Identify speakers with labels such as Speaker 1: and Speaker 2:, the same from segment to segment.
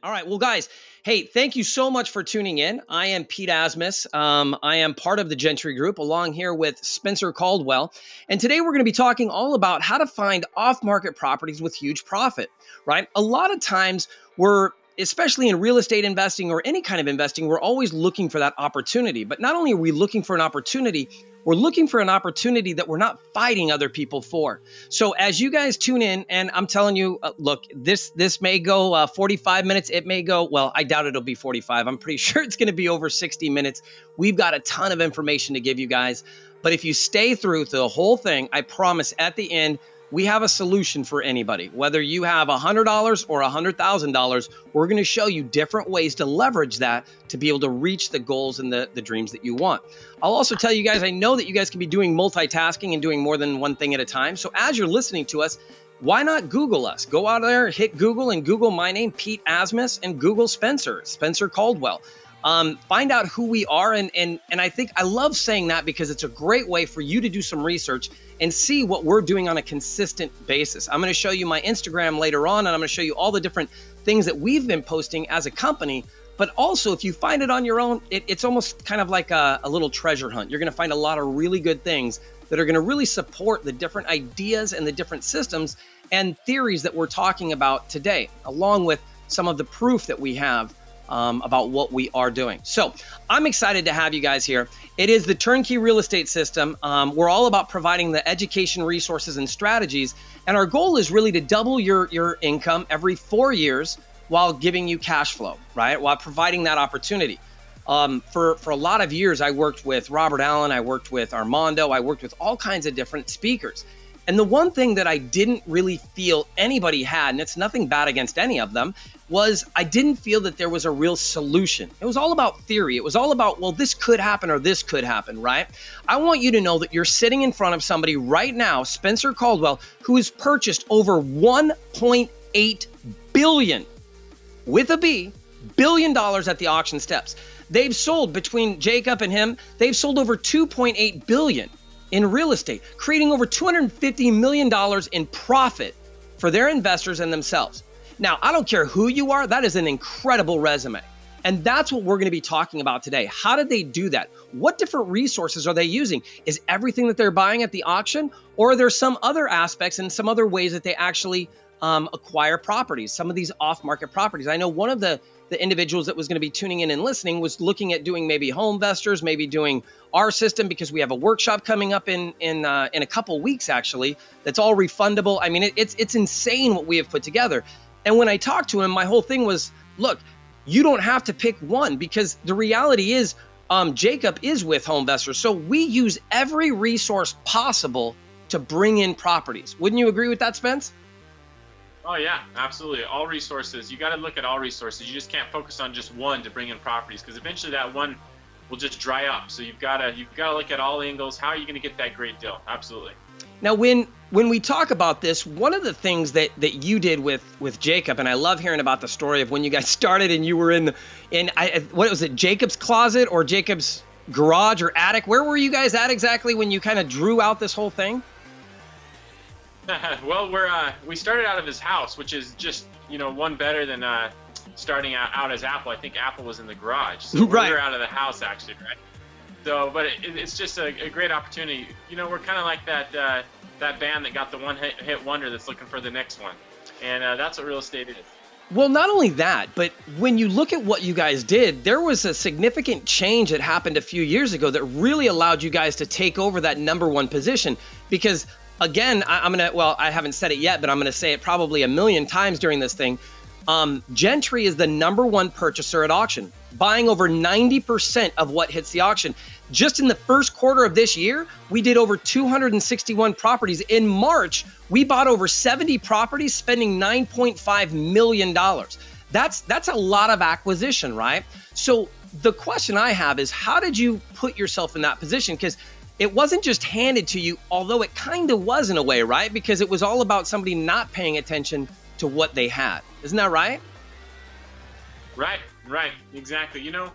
Speaker 1: All right. Well, guys, hey, thank you so much for tuning in. I am Pete Asmus. I am part of the Gentry Group along here with Spencer Caldwell. And today we're going to be talking all about how to find off-market properties with huge profit, right? A lot of times especially in real estate investing or any kind of investing, we're always looking for that opportunity. But not only are we looking for an opportunity, we're looking for an opportunity that we're not fighting other people for. So as you guys tune in, and I'm telling you, look, this may go 45 minutes. It may go, well, I doubt it'll be 45. I'm pretty sure it's going to be over 60 minutes. We've got a ton of information to give you guys. But if you stay through the whole thing, I promise at the end, we have a solution for anybody. Whether you have $100 or $100,000, we're going to show you different ways to leverage that to be able to reach the goals and the dreams that you want. I'll also tell you guys, I know that you guys can be doing multitasking and doing more than one thing at a time. So as you're listening to us, why not Google us? Go out there, hit Google and Google my name, Pete Asmus, and Google Spencer Caldwell. Find out who we are. And I think I love saying that because it's a great way for you to do some research and see what we're doing on a consistent basis. I'm going to show you my Instagram later on, and I'm going to show you all the different things that we've been posting as a company. But also, if you find it on your own, it's almost kind of like a little treasure hunt. You're going to find a lot of really good things that are going to really support the different ideas and the different systems and theories that we're talking about today, along with some of the proof that we have about what we are doing. So I'm excited to have you guys here. It is the turnkey real estate system. We're all about providing the education, resources, and strategies. And our goal is really to double your income every 4 years while giving you cash flow, right? While providing that opportunity. For a lot of years, I worked with Robert Allen. I worked with Armando. I worked with all kinds of different speakers. And the one thing that I didn't really feel anybody had, and it's nothing bad against any of them, was I didn't feel that there was a real solution. It was all about theory. It was all about, well, this could happen or this could happen, right? I want you to know that you're sitting in front of somebody right now, Spencer Caldwell, who has purchased over $1.8 billion, with a B, billion dollars at the auction steps. They've sold, between Jacob and him, they've sold over $2.8 billion in real estate, creating over $250 million in profit for their investors and themselves. Now, I don't care who you are, that is an incredible resume. And that's what we're going to be talking about today. How did they do that? What different resources are they using? Is everything that they're buying at the auction, or are there some other aspects and some other ways that they actually acquire properties, some of these off-market properties? I know one of the individuals that was going to be tuning in and listening was looking at doing maybe home investors, maybe doing our system, because we have a workshop coming up in a couple weeks, actually, that's all refundable. I mean, it's insane what we have put together. And when I talked to him, my whole thing was, look, you don't have to pick one, because the reality is Jacob is with home investors. So we use every resource possible to bring in properties. Wouldn't you agree with that, Spence?
Speaker 2: Oh yeah, absolutely. All resources. You got to look at all resources. You just can't focus on just one to bring in properties, because eventually that one will just dry up. So you've got to look at all angles. How are you going to get that great deal? Absolutely.
Speaker 1: Now, when we talk about this, one of the things that you did with Jacob, and I love hearing about the story of when you guys started and you were in what was it, Jacob's closet or Jacob's garage or attic? Where were you guys at exactly when you kind of drew out this whole thing?
Speaker 2: Well, we started out of his house, which is just, one better than starting out as Apple. I think Apple was in the garage, so
Speaker 1: right.
Speaker 2: We were out of the house actually, right? So, but it's just a great opportunity. We're kind of like that band that got the one hit wonder that's looking for the next one, and that's what real estate is.
Speaker 1: Well, not only that, but when you look at what you guys did, there was a significant change that happened a few years ago that really allowed you guys to take over that number one position. Because again, I haven't said it yet, but I'm going to say it probably a million times during this thing. Gentry is the number one purchaser at auction, buying over 90% of what hits the auction. Just in the first quarter of this year, we did over 261 properties. In March, we bought over 70 properties, spending $9.5 million. That's a lot of acquisition, right? So the question I have is, how did you put yourself in that position? Because it wasn't just handed to you, although it kind of was in a way, right? Because it was all about somebody not paying attention to what they had. Isn't that right?
Speaker 2: Right, exactly. You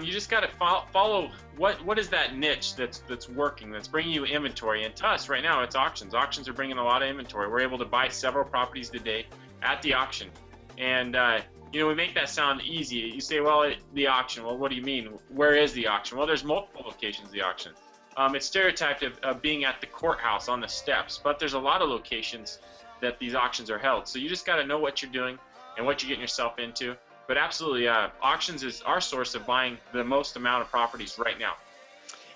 Speaker 2: just got to follow what is that niche that's working, that's bringing you inventory. And to us right now, it's auctions. Auctions are bringing a lot of inventory. We're able to buy several properties today at the auction, and we make that sound easy. You say, well, the auction. Well, what do you mean? Where is the auction? Well, there's multiple locations of the auction. It's stereotyped of being at the courthouse on the steps, but there's a lot of locations that these auctions are held. So you just got to know what you're doing and what you're getting yourself into. But absolutely, auctions is our source of buying the most amount of properties right now.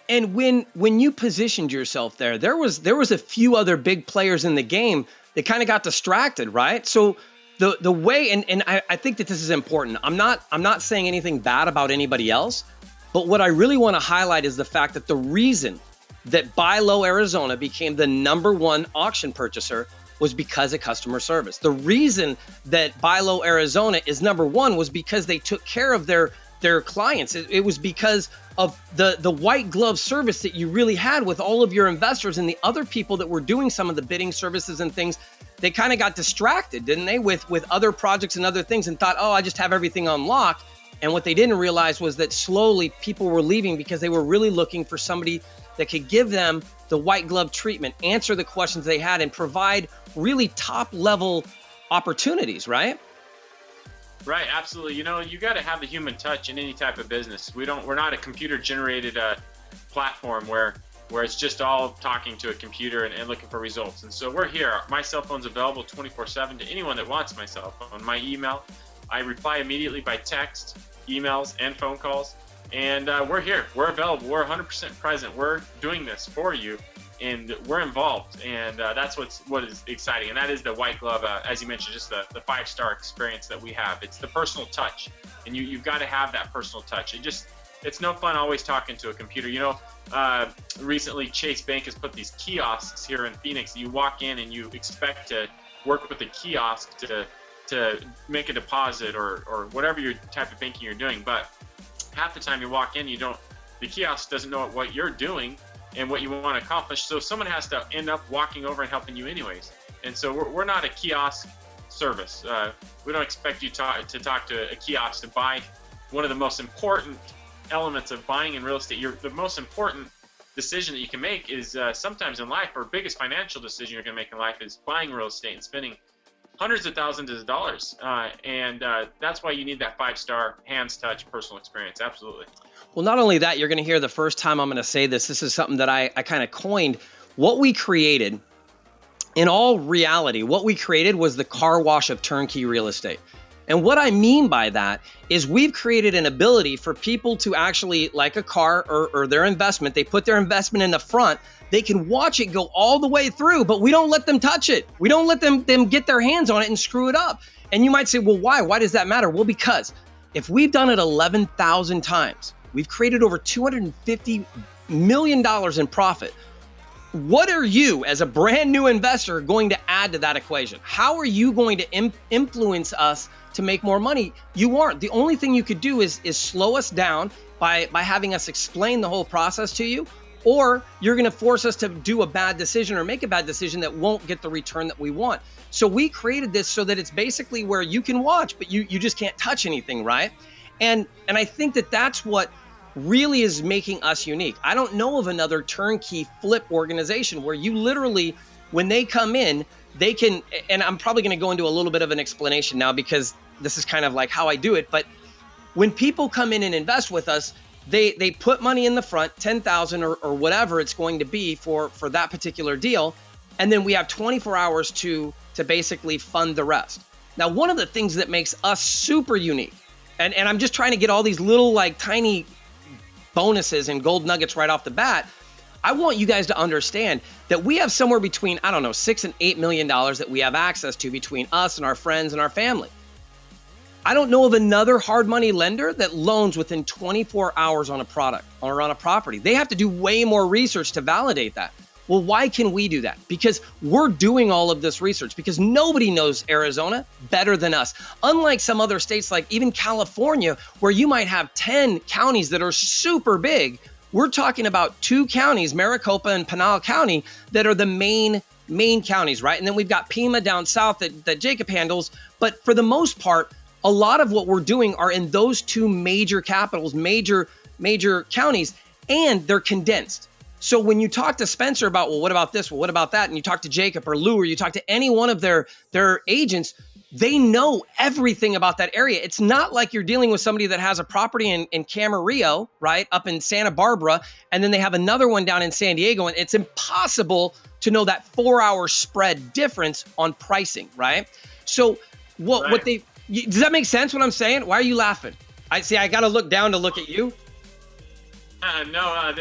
Speaker 1: And when you positioned yourself there was a few other big players in the game that kind of got distracted, right? So the way, and I think that this is important. I'm not saying anything bad about anybody else, but what I really want to highlight is the fact that the reason that Buy Low Arizona became the #1 auction purchaser was because of customer service. The reason that Buy Low Arizona is #1 was because they took care of their clients. It was because of the white glove service that you really had with all of your investors and the other people that were doing some of the bidding services and things. They kind of got distracted, didn't they, with other projects and other things, and thought, oh, I just have everything on lock. And what they didn't realize was that slowly people were leaving because they were really looking for somebody that could give them the white glove treatment, answer the questions they had, and provide really top level opportunities, right?
Speaker 2: Right, absolutely. You got to have the human touch in any type of business. We're not a computer generated platform where it's just all talking to a computer and looking for results. And so we're here. My cell phone's available 24/7 to anyone that wants my cell phone. My email, I reply immediately by text, emails, and phone calls. And we're here. We're available. We're 100% present. We're doing this for you, and we're involved. And that's what is exciting. And that is the white glove, as you mentioned, just the 5-star experience that we have. It's the personal touch, and you've got to have that personal touch. It's no fun always talking to a computer. Recently Chase Bank has put these kiosks here in Phoenix. You walk in and you expect to work with a kiosk to make a deposit or whatever your type of banking you're doing. But half the time you walk in, the kiosk doesn't know what you're doing and what you want to accomplish. So someone has to end up walking over and helping you anyways. And so we're not a kiosk service. We don't expect you to talk to a kiosk to buy one of the most important elements of buying in real estate. The most important decision that you can make is sometimes in life, or biggest financial decision you're going to make in life, is buying real estate and spending hundreds of thousands of dollars. And that's why you need that 5-star hands touch personal experience. Absolutely.
Speaker 1: Well, not only that, you're going to hear the first time I'm going to say this. This is something that I kind of coined. What we created, in all reality, what we created was the car wash of turnkey real estate. And what I mean by that is we've created an ability for people to actually, like a car or their investment, they put their investment in the front, they can watch it go all the way through, but we don't let them touch it. We don't let them get their hands on it and screw it up. And you might say, well, why? Why does that matter? Well, because if we've done it 11,000 times, we've created over $250 million in profit. What are you, as a brand new investor, going to add to that equation? How are you going to influence us to make more money? You aren't. The only thing you could do is slow us down by having us explain the whole process to you, or you're going to force us to do a bad decision or make a bad decision that won't get the return that we want. So we created this so that it's basically where you can watch, but you just can't touch anything, right? And I think that that's what really is making us unique. I don't know of another turnkey flip organization where you literally, when they come in, they can, and I'm probably going to go into a little bit of an explanation now because this is kind of like how I do it, but when people come in and invest with us, they put money in the front, 10,000 or whatever it's going to be for that particular deal, and then we have 24 hours to basically fund the rest. Now, one of the things that makes us super unique, and I'm just trying to get all these little like tiny bonuses and gold nuggets right off the bat, I want you guys to understand that we have somewhere between, I don't know, $6 and $8 million that we have access to between us and our friends and our family. I don't know of another hard money lender that loans within 24 hours on a product or on a property. They have to do way more research to validate that. Well, why can we do that? Because we're doing all of this research, because nobody knows Arizona better than us. Unlike some other states, like even California, where you might have 10 counties that are super big, we're talking about 2 counties, Maricopa and Pinal County, that are the main counties, right? And then we've got Pima down south that Jacob handles. But for the most part, a lot of what we're doing are in those 2 major capitals, major counties, and they're condensed. So when you talk to Spencer about, well, what about this? Well, what about that? And you talk to Jacob or Lou, or you talk to any one of their agents, They know everything about that area. It's not like you're dealing with somebody that has a property in Camarillo, right, up in Santa Barbara, and then they have another one down in San Diego, and it's impossible to know that 4-hour spread difference on pricing, right? So what does that make sense what I'm saying? Why are you laughing? I got to look down to look at you.
Speaker 2: No,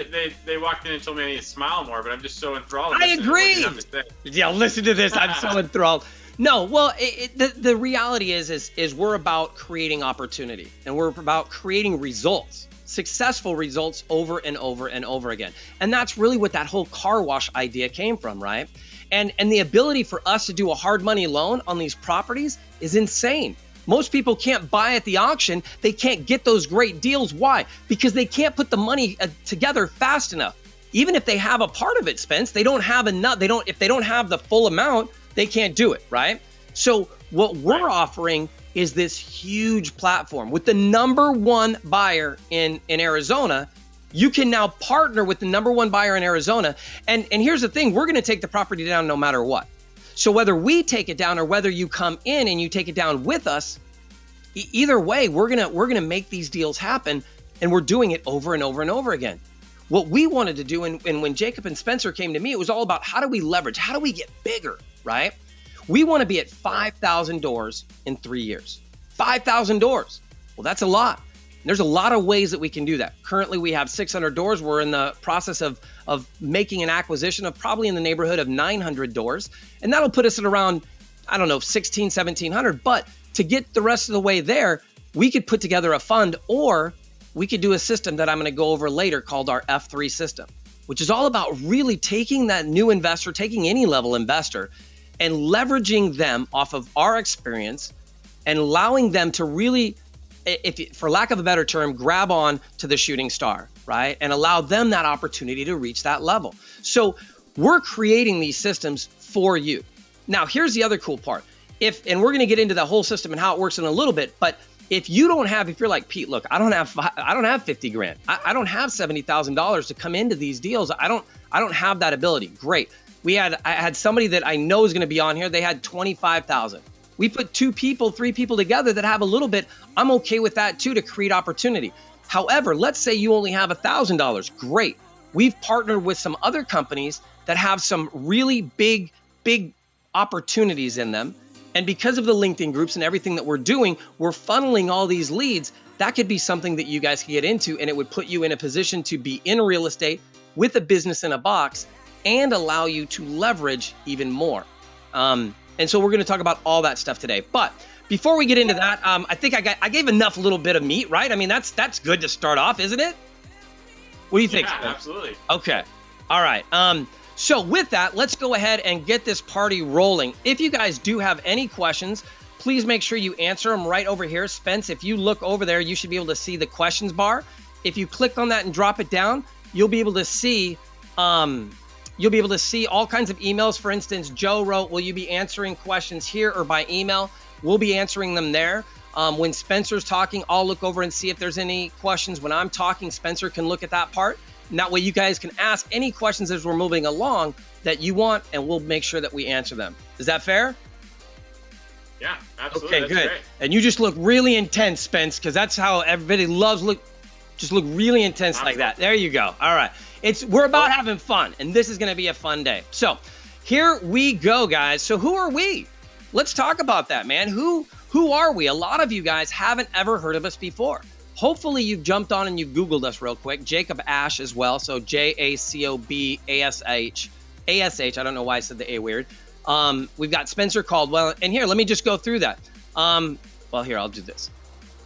Speaker 2: they walked in and told me I need to smile more, but I'm just so enthralled.
Speaker 1: I agree. Yeah, listen to this. I'm so enthralled. No, well, the reality is we're about creating opportunity, and we're about creating results, successful results over and over and over again. And that's really what that whole car wash idea came from, right? And the ability for us to do a hard money loan on these properties is insane. Most people can't buy at the auction. They can't get those great deals. Why? Because they can't put the money together fast enough. Even if they have a part of it, Spence, they don't have enough. If they don't have the full amount, they can't do it, right? So what we're offering is this huge platform with the #1 buyer in Arizona. You can now partner with the #1 buyer in Arizona. And here's the thing, we're going to take the property down no matter what. So whether we take it down or whether you come in and you take it down with us, either way, we're going to make these deals happen, and we're doing it over and over and over again. What we wanted to do, and when Jacob and Spencer came to me, it was all about how do we leverage? How do we get bigger, right? We want to be at 5,000 doors in 3 years. 5,000 doors. Well, that's a lot. There's a lot of ways that we can do that. Currently, we have 600 doors. We're in the process of making an acquisition of probably in the neighborhood of 900 doors. And that'll put us at around, 1,600, 1,700. But to get the rest of the way there, we could put together a fund, or we could do a system that I'm going to go over later called our F3 system, which is all about really taking that new investor, taking any level investor, and leveraging them off of our experience and allowing them to really, for lack of a better term, grab on to the shooting star, right? And allow them that opportunity to reach that level. So we're creating these systems for you. Now, here's the other cool part. And we're going to get into the whole system and how it works in a little bit, but if you're like, Pete, look, I don't have 50 grand. I don't have $70,000 to come into these deals. I don't have that ability. Great. I had somebody that I know is going to be on here. They had 25,000. We put 2 people, 3 people together that have a little bit. I'm okay with that too, to create opportunity. However, let's say you only have $1,000. Great. We've partnered with some other companies that have some really big opportunities in them. And because of the LinkedIn groups and everything that we're doing, we're funneling all these leads. That could be something that you guys can get into, and it would put you in a position to be in real estate with a business in a box and allow you to leverage even more. And so we're going to talk about all that stuff today. But before we get into that, I think I gave enough little bit of meat, right? I mean, that's good to start off, isn't it? What do you think?
Speaker 2: Yeah, absolutely.
Speaker 1: Okay. All right. So with that, let's go ahead and get this party rolling. If you guys do have any questions, please make sure you answer them right over here. Spence, if you look over there, you should be able to see the questions bar. If you click on that and drop it down, you'll be able to see all kinds of emails. For instance, Joe wrote, will you be answering questions here or by email? We'll be answering them there. When Spencer's talking, I'll look over and see if there's any questions. When I'm talking, Spencer can look at that part. And that way you guys can ask any questions as we're moving along that you want, and we'll make sure that we answer them. Is that fair?
Speaker 2: Yeah, absolutely.
Speaker 1: Okay,
Speaker 2: that's
Speaker 1: good.
Speaker 2: Great.
Speaker 1: And you just look really intense, Spence, because that's how everybody loves look really intense like that. There you go. All right. We're about having fun, and this is going to be a fun day. So here we go, guys. So who are we? Let's talk about that, man. Who are we? A lot of you guys haven't ever heard of us before. Hopefully you've jumped on and you've Googled us real quick. Jacob Ash as well. So JACOBASH. ASH. I don't know why I said the A weird. We've got Spencer Caldwell. And here, let me just go through that. Well, here, I'll do this.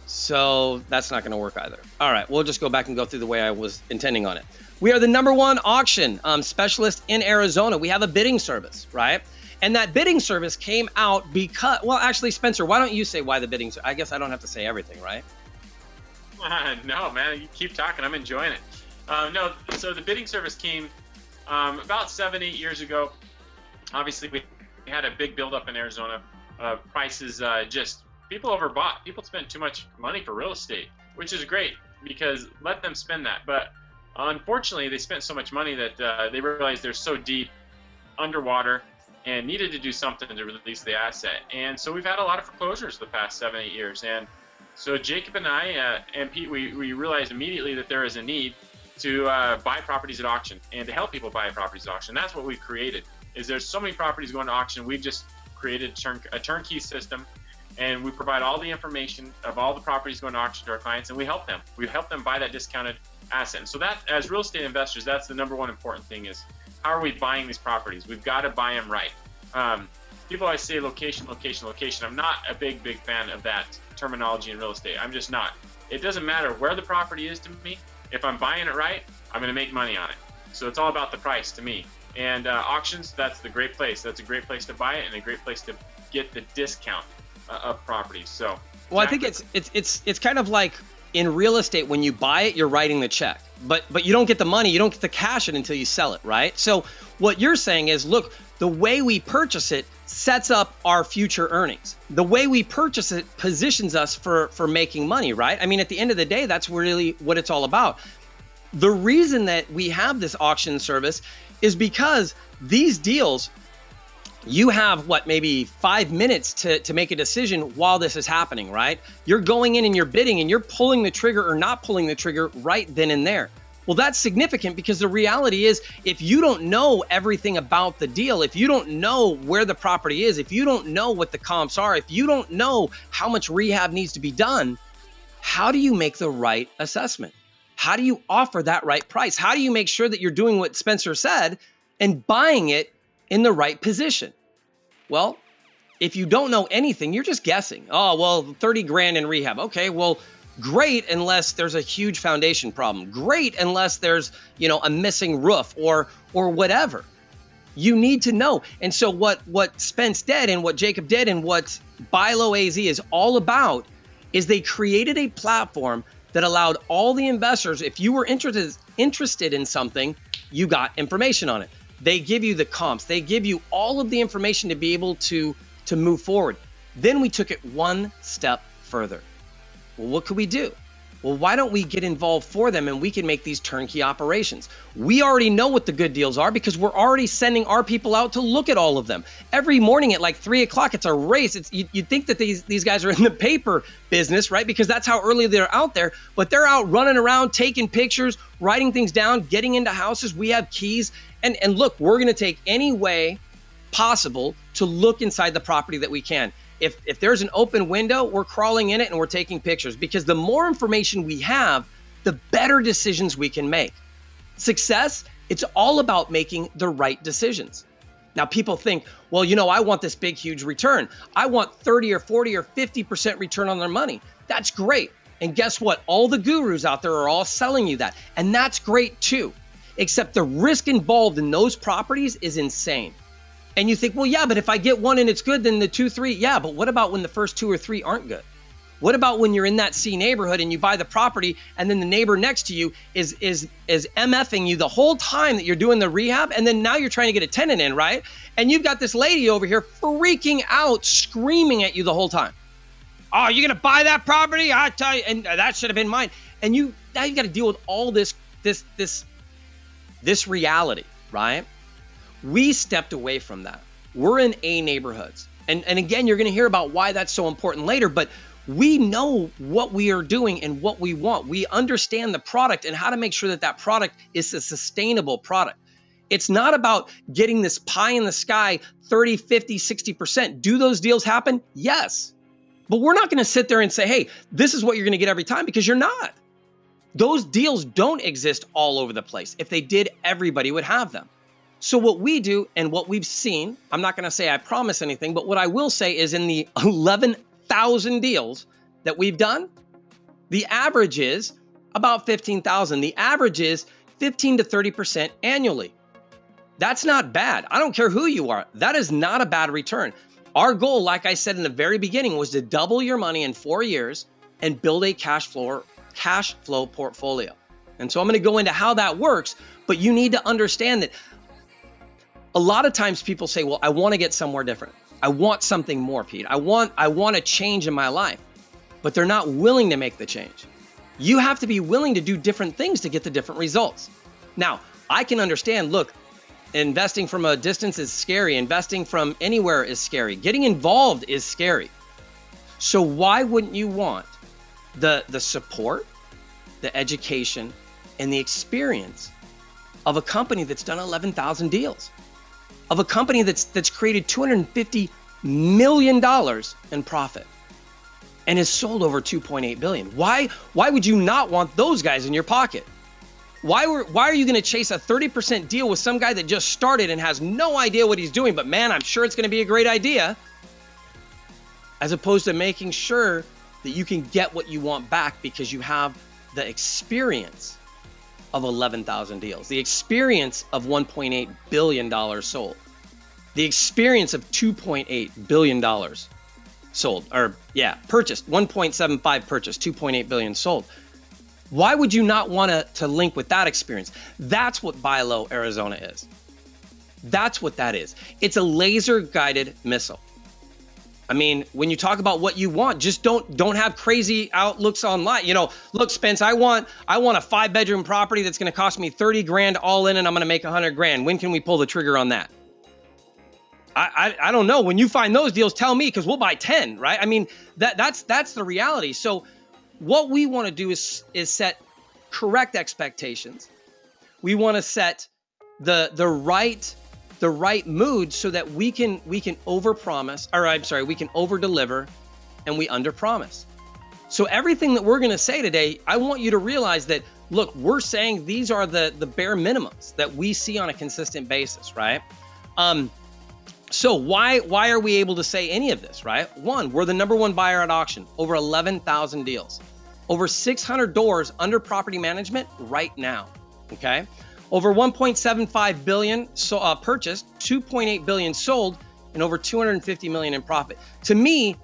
Speaker 1: So that's not going to work either. All right, we'll just go back and go through the way I was intending on it. We are the #1 auction specialist in Arizona. We have a bidding service, right? And that bidding service came out because, well, actually, Spencer, why don't you say why the bidding? I guess I don't have to say everything, right?
Speaker 2: No, man, you keep talking. I'm enjoying it. No, so the bidding service came about 7-8 years ago. Obviously, we had a big buildup in Arizona. Prices just, people overbought. People spent too much money for real estate, which is great because let them spend that. But unfortunately, they spent so much money that they realized they're so deep underwater and needed to do something to release the asset. And so we've had a lot of foreclosures the past 7-8 years. And so Jacob and I and Pete, we realized immediately that there is a need to buy properties at auction and to help people buy properties at auction. That's what we've created. Is there's so many properties going to auction. We've just created a turnkey system, and we provide all the information of all the properties going to auction to our clients, and we help them. We help them buy that discounted asset. And so that, as real estate investors, that's the number one important thing is, how are we buying these properties? We've got to buy them right. People always say location, location, location. I'm not a big fan of that terminology in real estate. I'm just not. It doesn't matter where the property is to me. If I'm buying it right, I'm going to make money on it. So it's all about the price to me. And auctions, that's the great place. That's a great place to buy it and a great place to get the discount of properties. So,
Speaker 1: well, I think it's kind of like in real estate, when you buy it, you're writing the check, but you don't get the money, you don't get the cash it until you sell it, right? So what you're saying is, look, the way we purchase it sets up our future earnings. The way we purchase it positions us for making money, right? I mean, at the end of the day, that's really what it's all about. The reason that we have this auction service is because these deals, you have maybe 5 minutes to make a decision while this is happening, right? You're going in and you're bidding and you're pulling the trigger or not pulling the trigger right then and there. Well, that's significant because the reality is, if you don't know everything about the deal, if you don't know where the property is, if you don't know what the comps are, if you don't know how much rehab needs to be done, how do you make the right assessment? How do you offer that right price? How do you make sure that you're doing what Spencer said and buying it in the right position? Well, if you don't know anything, you're just guessing. Oh, well, 30 grand in rehab. Okay, well, great unless there's a huge foundation problem. Great unless there's, a missing roof or whatever. You need to know. And so what Spence did and what Jacob did and what Buy Low AZ is all about is they created a platform that allowed all the investors, if you were interested in something, you got information on it. They give you the comps. They give you all of the information to be able to move forward. Then we took it one step further. Well, what could we do? Well, why don't we get involved for them and we can make these turnkey operations? We already know what the good deals are because we're already sending our people out to look at all of them. Every morning at 3 o'clock, it's a race. You'd think that these guys are in the paper business, right? Because that's how early they're out there. But they're out running around, taking pictures, writing things down, getting into houses. We have keys. And look, we're going to take any way possible to look inside the property that we can. If there's an open window, we're crawling in it and we're taking pictures, because the more information we have, the better decisions we can make. Success, it's all about making the right decisions. Now, people think, well, I want this big, huge return. I want 30 or 40 or 50% return on their money. That's great. And guess what? All the gurus out there are all selling you that. And that's great too. Except the risk involved in those properties is insane. And you think, well, yeah, but if I get one and it's good, then the 2, 3, yeah, but what about when the first 2 or 3 aren't good? What about when you're in that C neighborhood and you buy the property and then the neighbor next to you is MFing you the whole time that you're doing the rehab, and then now you're trying to get a tenant in, right? And you've got this lady over here freaking out, screaming at you the whole time. Oh, you're gonna buy that property? I tell you, and that should have been mine. And now you got to deal with all this reality, right? We stepped away from that. We're in A neighborhoods. And again, you're going to hear about why that's so important later, but we know what we are doing and what we want. We understand the product and how to make sure that product is a sustainable product. It's not about getting this pie in the sky, 30, 50, 60%. Do those deals happen? Yes. But we're not going to sit there and say, hey, this is what you're going to get every time, because you're not. Those deals don't exist all over the place. If they did, everybody would have them. So what we do and what we've seen, I'm not going to say I promise anything, but what I will say is in the 11,000 deals that we've done, the average is about 15,000. The average is 15 to 30% annually. That's not bad. I don't care who you are. That is not a bad return. Our goal, like I said in the very beginning, was to double your money in 4 years and build a cash flow portfolio. And so I'm going to go into how that works, but you need to understand that a lot of times people say, well, I want to get somewhere different. I want something more, Pete. I want a change in my life, but they're not willing to make the change. You have to be willing to do different things to get the different results. Now, I can understand, look, Investing from a distance is scary. Investing from anywhere is scary. Getting involved is scary. So why wouldn't you want the support, the education, and the experience of a company that's done 11,000 deals, of a company that's created $250 million in profit and has sold over 2.8 billion? Why would you not want those guys in your pocket? Why are you going to chase a 30% deal with some guy that just started and has no idea what he's doing, but man, I'm sure it's going to be a great idea, as opposed to making sure that you can get what you want back because you have the experience of 11,000 deals, the experience of $1.8 billion sold, the experience of $2.8 billion sold, or purchased, 1.75 purchased, 2.8 billion sold. Why would you not want to link with that experience? That's what Buy Low Arizona is. That's what that is. It's a laser guided missile. I mean, when you talk about what you want, just don't have crazy outlooks online. You know, look, Spence, I want a 5-bedroom property that's going to cost me 30 grand all in, and I'm going to make 100 grand. When can we pull the trigger on that? I don't know. When you find those deals, tell me, because we'll buy 10, right? I mean, that's the reality. So what we want to do is set correct expectations. We want to set the right mood so that we can overpromise, or I'm sorry, we can overdeliver and we underpromise. So everything that we're going to say today, I want you to realize that, look, we're saying these are the bare minimums that we see on a consistent basis, right? So why are we able to say any of this, right? One, we're the #1 buyer at auction, over 11,000 deals, over 600 doors under property management right now, okay? Over 1.75 billion purchased, 2.8 billion sold, and over 250 million in profit. To me,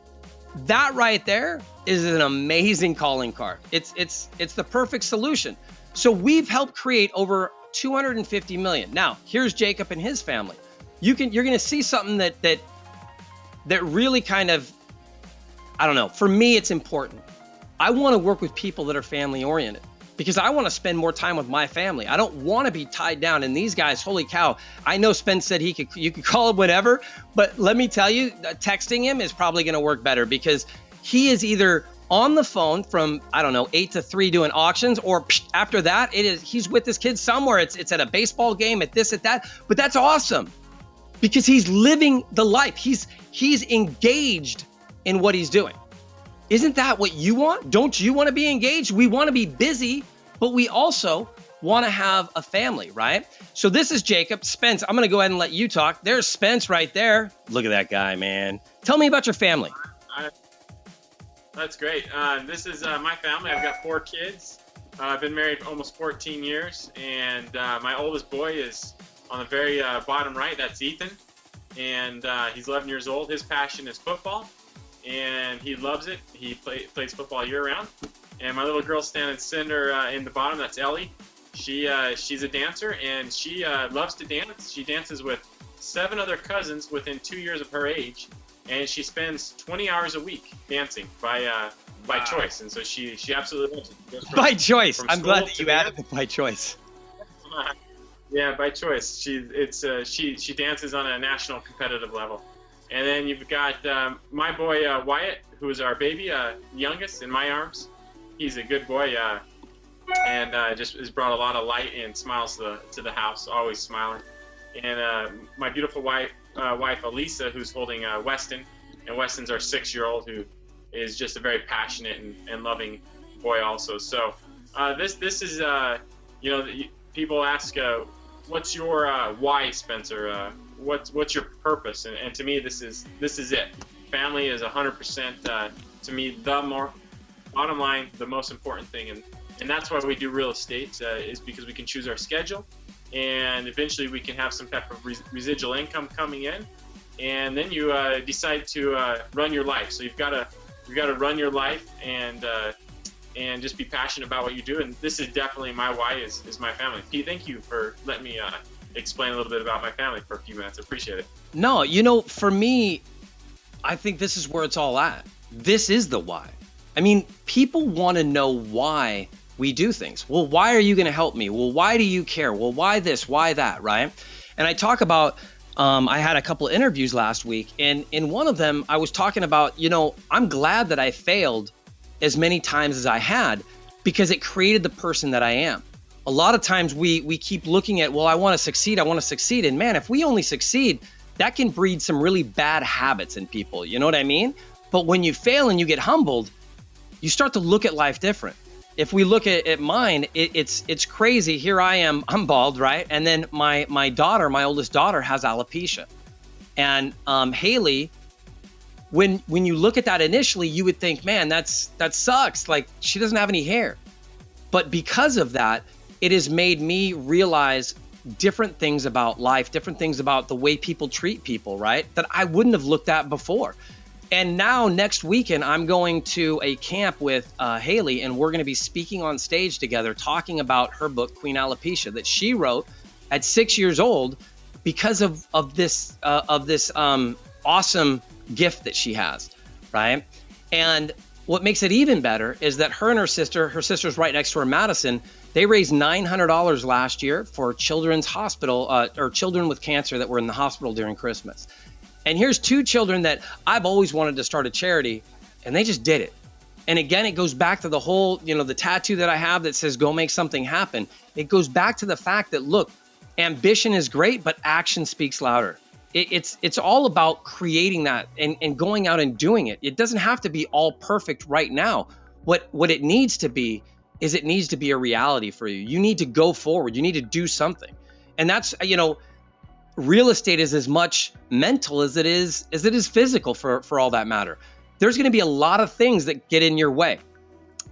Speaker 1: that right there is an amazing calling card. It's the perfect solution. So we've helped create over 250 million. Now, here's Jacob and his family. You're going to see something that really kind of, I don't know, for me it's important. I want to work with people that are family oriented, because I want to spend more time with my family. I don't want to be tied down. And these guys, holy cow, I know Spence said you could call him whatever, but let me tell you, texting him is probably going to work better, because he is either on the phone from, I don't know, 8 to 3 doing auctions, or after that, he's with his kids somewhere. It's at a baseball game, at this, at that. But that's awesome, because he's living the life. He's engaged in what he's doing. Isn't that what you want? Don't you want to be engaged? We want to be busy, but we also want to have a family, right? So this is Jacob. Spence, I'm going to go ahead and let you talk. There's Spence right there. Look at that guy, man. Tell me about your family.
Speaker 2: That's great. This is my family. I've got 4 kids. I've been married almost 14 years, and my oldest boy is on the very bottom right. That's Ethan, and he's 11 years old. His passion is football, and he loves it. He plays football year-round. And my little girl standing center in the bottom, that's Ellie. She's a dancer, and she loves to dance. She dances with 7 other cousins within 2 years of her age, and she spends 20 hours a week dancing by choice. And so she absolutely loves it.
Speaker 1: By choice. I'm glad that you added the by choice.
Speaker 2: Yeah, by choice. She dances on a national competitive level. And then you've got my boy Wyatt, who is our baby, youngest in my arms. He's a good boy, and just has brought a lot of light and smiles to the house, always smiling. And my beautiful wife Elisa, who's holding Weston, and Weston's our 6-year-old, who is just a very passionate and loving boy also. So this is people ask, what's your why, Spencer? What's your purpose? And to me, this is it. Family is 100% to me the bottom line, the most important thing, and that's why we do real estate, is because we can choose our schedule, and eventually we can have some type of residual income coming in, and then you decide to run your life. So you've got to run your life and just be passionate about what you do. And this is definitely my why is my family. Pete, thank you for letting me explain a little bit about my family for a few minutes. I appreciate it.
Speaker 1: No, for me, I think this is where it's all at. This is the why. I mean, people want to know why we do things. Well, why are you going to help me? Well, why do you care? Well, why this? Why that? Right? And I talk about, I had a couple of interviews last week, and in one of them, I was talking about, I'm glad that I failed as many times as I had, because it created the person that I am. A lot of times we keep looking at, well, I want to succeed. And man, if we only succeed, that can breed some really bad habits in people. You know what I mean? But when you fail and you get humbled, you start to look at life different. If we look at mine, it's crazy. Here I am, I'm bald, right? And then my oldest daughter has alopecia. And Haley, when you look at that initially, you would think, man, that sucks. Like, she doesn't have any hair. But because of that, it has made me realize different things about life, different things about the way people treat people, right? That I wouldn't have looked at before. And now next weekend, I'm going to a camp with Haley, and we're going to be speaking on stage together, talking about her book, Queen Alopecia, that she wrote at 6 years old because of this awesome gift that she has, right? And what makes it even better is that her and her sister's right next to her, Madison, they raised $900 last year for children's hospital, or children with cancer that were in the hospital during Christmas. And here's two children that I've always wanted to start a charity, and they just did it. And again, it goes back to the whole, the tattoo that I have that says, go make something happen. It goes back to the fact that, look, ambition is great, but action speaks louder. It's all about creating that and going out and doing it. It doesn't have to be all perfect right now. What it needs to be is, it needs to be a reality for you. You need to go forward. You need to do something. And that's, real estate is as much mental as it is physical for all that matter. There's going to be a lot of things that get in your way.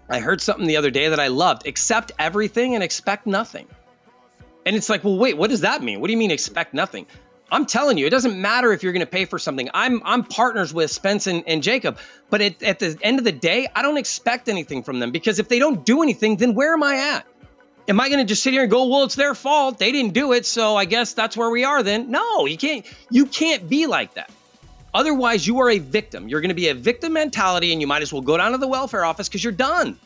Speaker 1: I heard something the other day that I loved: accept everything and expect nothing. And it's like, well, wait, what does that mean? What do you mean expect nothing? I'm telling you, it doesn't matter if you're going to pay for something. I'm partners with Spence and Jacob, but at the end of the day, I don't expect anything from them, because if they don't do anything, then where am I at? Am I going to just sit here and go, well, it's their fault, they didn't do it, so I guess that's where we are then? No, you can't be like that. Otherwise, you are a victim. You're going to be a victim mentality, and you might as well go down to the welfare office because you're done.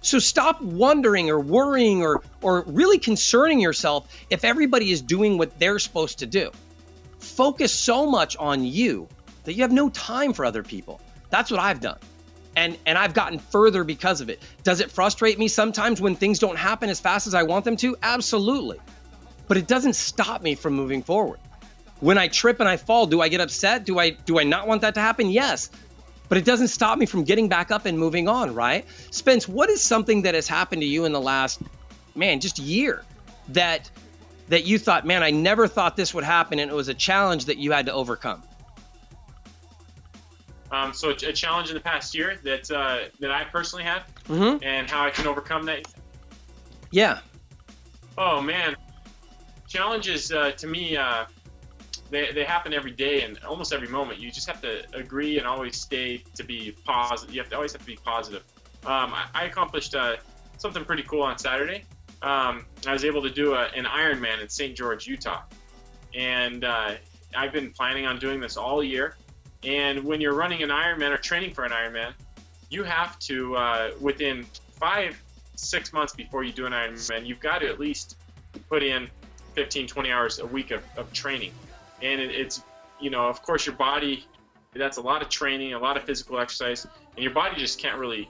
Speaker 1: So stop wondering or worrying or really concerning yourself if everybody is doing what they're supposed to do. Focus so much on you that you have no time for other people. That's what I've done. And I've gotten further because of it. Does it frustrate me sometimes when things don't happen as fast as I want them to? Absolutely. But it doesn't stop me from moving forward. When I trip and I fall, do I get upset? Do I not want that to happen? Yes. But it doesn't stop me from getting back up and moving on, right? Spence, what is something that has happened to you in the last, just year that you thought, man, I never thought this would happen, and it was a challenge that you had to overcome?
Speaker 2: So a challenge in the past year that I personally had, and how I can overcome that.
Speaker 1: Yeah.
Speaker 2: Oh man, challenges to me, they happen every day and almost every moment. You just have to agree and always stay to be positive. You always have to be positive. I accomplished something pretty cool on Saturday. I was able to do an Ironman in St. George, Utah, and I've been planning on doing this all year. And when you're running an Ironman or training for an Ironman, you have to, within 5-6 months before you do an Ironman, you've got to at least put in 15-20 hours a week of training. And it's, of course, your body, that's a lot of training, a lot of physical exercise, and your body just can't really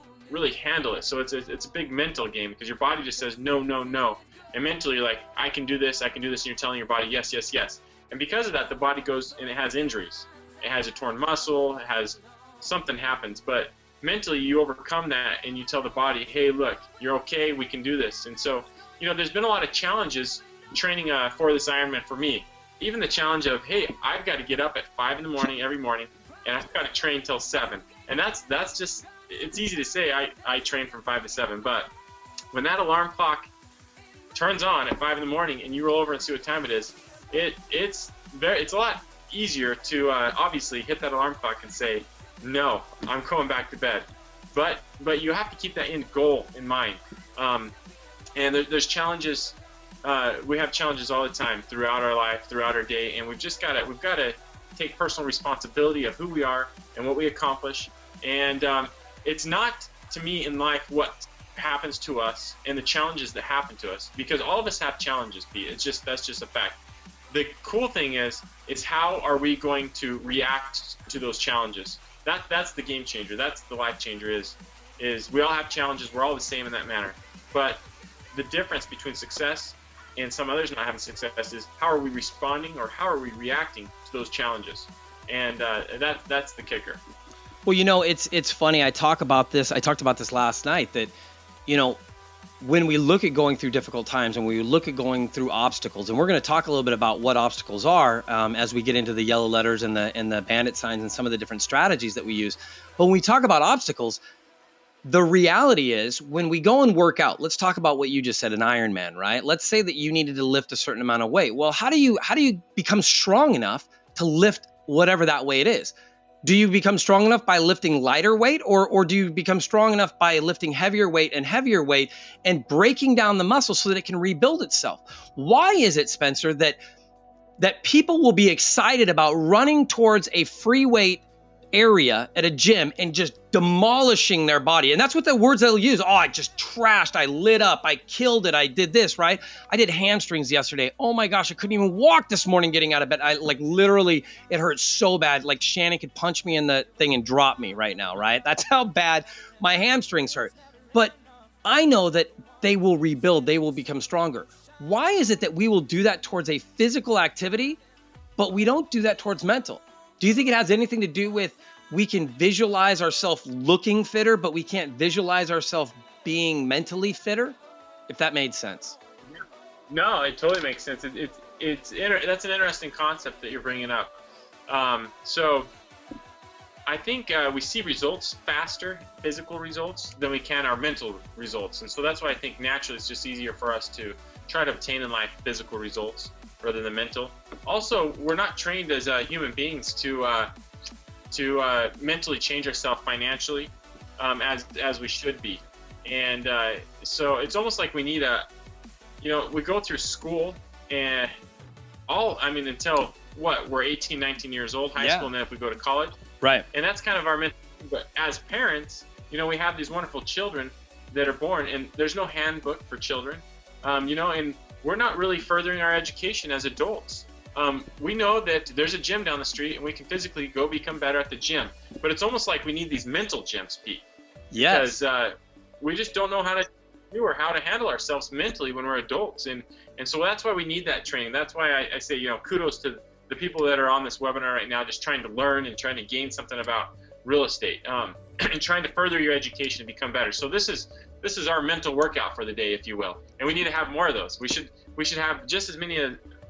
Speaker 2: handle it. So it's a big mental game, because your body just says no, no, no. And mentally, you're like, I can do this, and you're telling your body yes, yes, yes. And because of that, the body goes and it has injuries. It has a torn muscle, it has something happens, but mentally you overcome that and you tell the body, hey, look, you're okay, we can do this. And so, there's been a lot of challenges training for this Ironman for me. Even the challenge of, hey, I've got to get up at 5 in the morning every morning, and I've got to train till 7. And that's just, it's easy to say I train from 5 to 7, but when that alarm clock turns on at 5 in the morning and you roll over and see what time it is, it's a lot easier to obviously hit that alarm clock and say, no, I'm going back to bed. But you have to keep that end goal in mind. And there's challenges. We have challenges all the time throughout our life, throughout our day, and we've got to take personal responsibility of who we are and what we accomplish. And it's not, to me, in life what happens to us and the challenges that happen to us, because all of us have challenges, Pete. That's just a fact. the cool thing is how are we going to react to those challenges? That's the game changer. That's the life changer. Is we all have challenges. We're all the same in that manner. But the difference between success and some others not having success is how are we responding or how are we reacting to those challenges? And that's the kicker.
Speaker 1: Well, it's funny. I talked about this last night, that, when we look at going through difficult times and we look at going through obstacles, and we're going to talk a little bit about what obstacles are as we get into the yellow letters and the bandit signs and some of the different strategies that we use. But when we talk about obstacles, the reality is when we go and work out, let's talk about what you just said, an Ironman, right? Let's say that you needed to lift a certain amount of weight. Well, how do you become strong enough to lift whatever that weight is? Do you become strong enough by lifting lighter weight, or do you become strong enough by lifting heavier weight and breaking down the muscle so that it can rebuild itself? Why is it, Spencer, that people will be excited about running towards a free weight area at a gym and just demolishing their body? And that's what the words they'll use. Oh, I just trashed, I lit up, I killed it, I did this, right? I did hamstrings yesterday. Oh my gosh, I couldn't even walk this morning getting out of bed. I literally, it hurt so bad. Like Shannon could punch me in the thing and drop me right now, right? That's how bad my hamstrings hurt. But I know that they will rebuild, they will become stronger. Why is it that we will do that towards a physical activity, but we don't do that towards mental? Do you think it has anything to do with we can visualize ourselves looking fitter, but we can't visualize ourselves being mentally fitter? If that made sense.
Speaker 2: No, it totally makes sense. That's an interesting concept that you're bringing up. So I think we see results faster, physical results, than we can our mental results. And so that's why I think naturally it's just easier for us to try to obtain in life physical results rather than mental. Also, we're not trained as human beings to mentally change ourselves financially as we should be. And so it's almost like we need we go through school and until we're 18, 19 years old, high school, and then if we go to college.
Speaker 1: Right.
Speaker 2: And that's kind of our mental. But as parents, we have these wonderful children that are born, and there's no handbook for children, and we're not really furthering our education as adults. We know that there's a gym down the street and we can physically go become better at the gym, but it's almost like we need these mental gyms, Pete.
Speaker 1: Yes.
Speaker 2: Because we just don't know how to do or how to handle ourselves mentally when we're adults. And so that's why we need that training. That's why I say, kudos to the people that are on this webinar right now, just trying to learn and trying to gain something about real estate, and trying to further your education to become better. So this is our mental workout for the day, if you will. And we need to have more of those. We should have just as many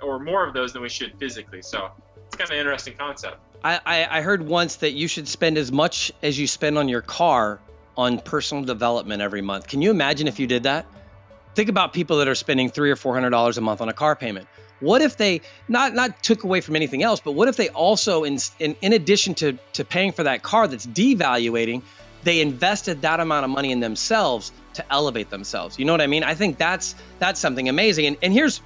Speaker 2: or more of those than we should physically. So it's kind of an interesting concept.
Speaker 1: I heard once that you should spend as much as you spend on your car on personal development every month. Can you imagine if you did that? Think about people that are spending $300 or $400 a month on a car payment. What if they not took away from anything else, but what if they also, in addition to paying for that car that's devaluating, they invested that amount of money in themselves to elevate themselves? You know what I mean? I think that's something amazing. And here's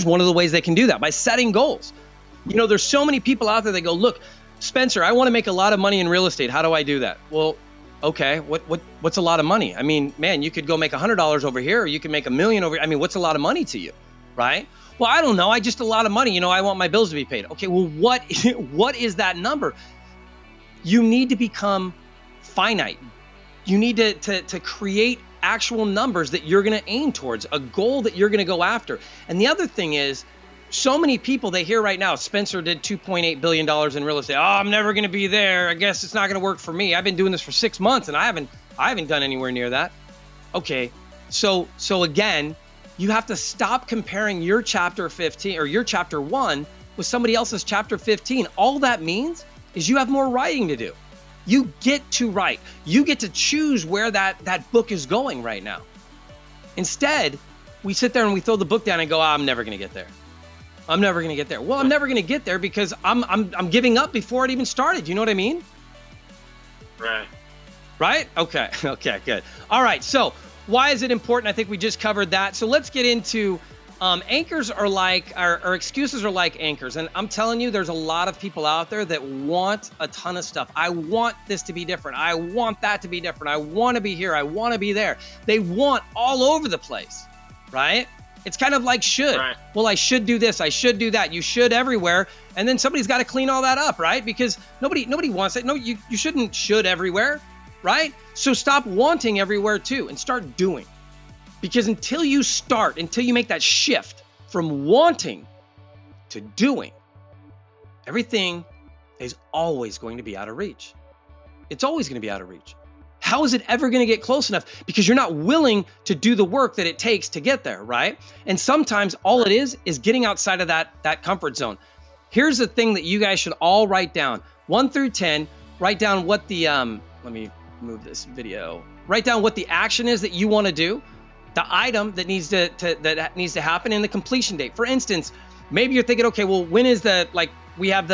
Speaker 1: one of the ways they can do that, by setting goals. There's so many people out there that go, look, Spencer, I want to make a lot of money in real estate. How do I do that? Well, okay, what's a lot of money? I mean, man, you could go make $100 over here, or you can make $1 million over here. I mean, what's a lot of money to you, right? Well, I don't know. I just a lot of money. I want my bills to be paid. Okay, well, what is that number? You need to become finite. You need to create actual numbers that you're going to aim towards, a goal that you're going to go after. And the other thing is, so many people, they hear right now, Spencer did $2.8 billion in real estate. Oh, I'm never going to be there. I guess it's not going to work for me. I've been doing this for 6 months and I haven't done anywhere near that. Okay, so again, you have to stop comparing your chapter 15 or your chapter 1 with somebody else's chapter 15. All that means is you have more writing to do. You get to write. You get to choose where that book is going right now. Instead, we sit there and we throw the book down and go, I'm never going to get there. I'm never going to get there. Well, I'm never going to get there because I'm giving up before it even started. You know what I mean? Right? Okay, good. All right, so why is it important? I think we just covered that. So let's get into anchors are like, our excuses are like anchors. And I'm telling you, there's a lot of people out there that want a ton of stuff. I want this to be different. I want that to be different. I want to be here. I want to be there. They want all over the place, right? It's kind of like should.
Speaker 2: Right.
Speaker 1: Well, I should do this. I should do that. You should everywhere. And then somebody's got to clean all that up, right? Because nobody wants it. No, you shouldn't should everywhere, right? So stop wanting everywhere too and start doing. Because until you make that shift from wanting to doing, everything is always going to be out of reach. It's always going to be out of reach. How is it ever going to get close enough? Because you're not willing to do the work that it takes to get there, right? And sometimes all it is getting outside of that comfort zone. Here's the thing that you guys should all write down. 1 through 10, write down what the, let me move this video. Write down what the action is that you want to do, the item that needs to happen, and the completion date. For instance, maybe you're thinking, okay, well, when is we have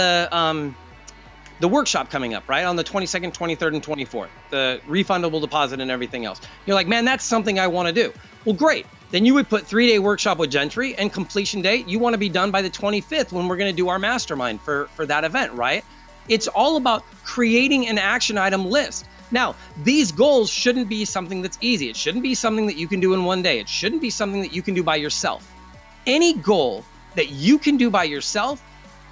Speaker 1: the workshop coming up, right? On the 22nd, 23rd, and 24th, the refundable deposit and everything else. You're like, man, that's something I want to do. Well, great. Then you would put 3-day workshop with Gentry, and completion date, you want to be done by the 25th when we're going to do our mastermind for that event, right? It's all about creating an action item list. Now, these goals shouldn't be something that's easy. It shouldn't be something that you can do in one day. It shouldn't be something that you can do by yourself. Any goal that you can do by yourself,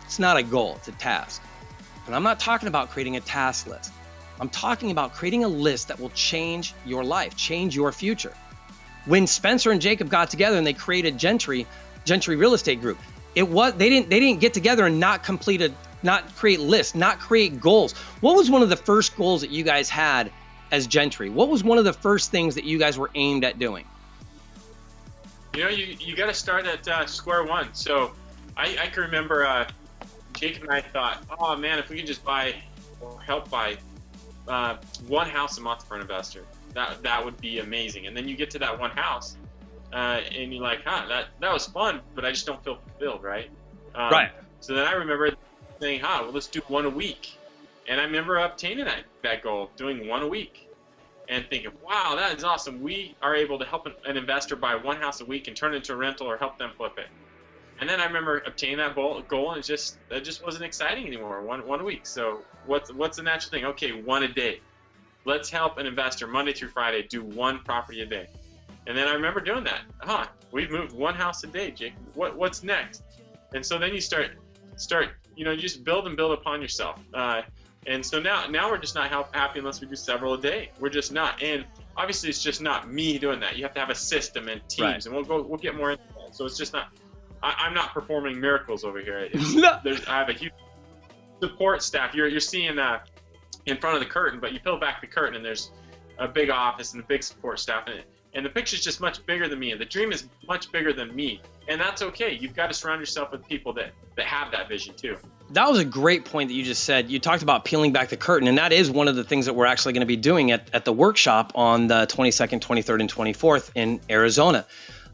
Speaker 1: it's not a goal, it's a task. And I'm not talking about creating a task list. I'm talking about creating a list that will change your life, change your future. When Spencer and Jacob got together and they created Gentry Real Estate Group, they didn't get together and not create lists, not create goals. What was one of the first goals that you guys had as Gentry? What was one of the first things that you guys were aimed at doing?
Speaker 2: You got to start at square one. So I can remember Jake and I thought, oh man, if we could just buy or help buy one house a month for an investor, that would be amazing. And then you get to that one house and you're like, that was fun, but I just don't feel fulfilled, right?
Speaker 1: Right.
Speaker 2: So then I remember saying, well, let's do one a week. And I remember obtaining that goal, doing one a week, and thinking, wow, that is awesome. We are able to help an investor buy one house a week and turn it into a rental or help them flip it. And then I remember obtaining that goal, and it just wasn't exciting anymore. One a week. So what's the natural thing? Okay, one a day. Let's help an investor Monday through Friday do one property a day. And then I remember doing that. We've moved one house a day, Jake. What's next? And so then you start. You just build and build upon yourself. And so now we're just not happy unless we do several a day. We're just not. And obviously, it's just not me doing that. You have to have a system and teams, right. And we'll get more into that. So it's just not. I'm not performing miracles over here. I have a huge support staff. You're seeing in front of the curtain, but you peel back the curtain and there's a big office and a big support staff. And the picture's just much bigger than me. And the dream is much bigger than me. And that's okay. You've got to surround yourself with people that have that vision too.
Speaker 1: That was a great point that you just said. You talked about peeling back the curtain, and that is one of the things that we're actually going to be doing at the workshop on the 22nd, 23rd, and 24th in Arizona.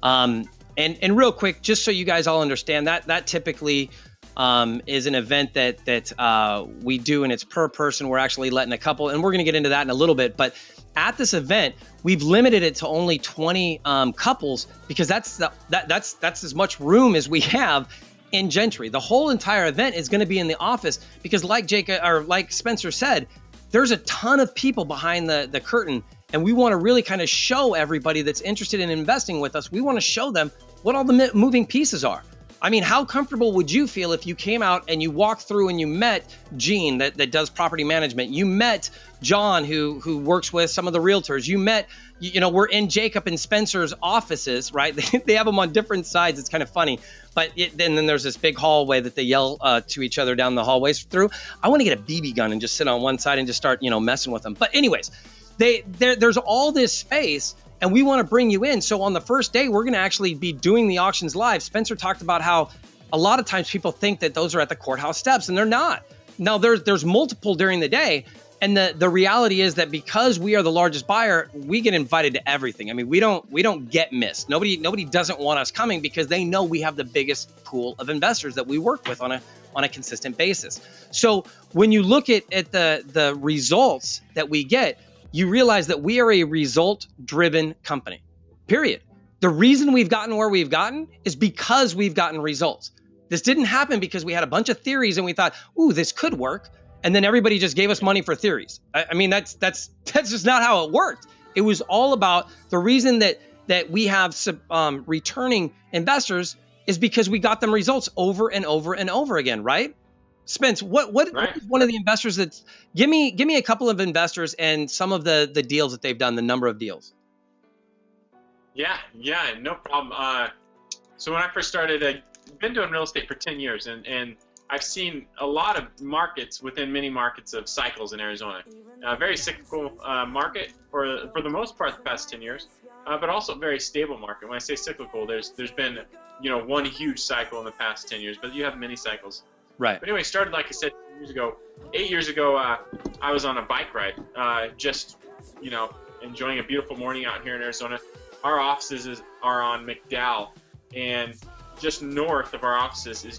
Speaker 1: And real quick, just so you guys all understand, that typically is an event that we do, and it's per person. We're actually letting a couple, and we're going to get into that in a little bit. But at this event, we've limited it to only 20 couples because that's as much room as we have in Gentry. The whole entire event is going to be in the office because, like Spencer said, there's a ton of people behind the curtain. And we want to really kind of show everybody that's interested in investing with us, we want to show them what all the moving pieces are. I mean, how comfortable would you feel if you came out and you walked through and you met Gene that does property management? You met John who works with some of the realtors. You met, we're in Jacob and Spencer's offices, right? They have them on different sides. It's kind of funny. But then there's this big hallway that they yell to each other down the hallways through. I want to get a BB gun and just sit on one side and just start, messing with them. But anyways, there's all this space, and we want to bring you in. So on the first day, we're going to actually be doing the auctions live. Spencer talked about how a lot of times people think that those are at the courthouse steps, and they're not. Now, there's multiple during the day, and the reality is that because we are the largest buyer, we get invited to everything. I mean, we don't get missed. Nobody doesn't want us coming because they know we have the biggest pool of investors that we work with on a consistent basis. So when you look at the results that we get, you realize that we are a result-driven company, period. The reason we've gotten where we've gotten is because we've gotten results. This didn't happen because we had a bunch of theories and we thought, ooh, this could work. And then everybody just gave us money for theories. I mean, that's just not how it worked. It was all about the reason that that we have returning investors is because we got them results over and over and over again, right? Spence, what
Speaker 2: Right.
Speaker 1: is one of the investors that's give me a couple of investors and some of the deals that they've done, the number of deals.
Speaker 2: Yeah, no problem. So when I first started, I've been doing real estate for 10 years, and I've seen a lot of markets within many markets of cycles in Arizona. A very cyclical market for the most part the past 10 years, but also a very stable market. When I say cyclical, there's been one huge cycle in the past 10 years, but you have many cycles.
Speaker 1: Right.
Speaker 2: But anyway, started, like I said, 8 years ago, I was on a bike ride, just, enjoying a beautiful morning out here in Arizona. Our offices are on McDowell, and just north of our offices is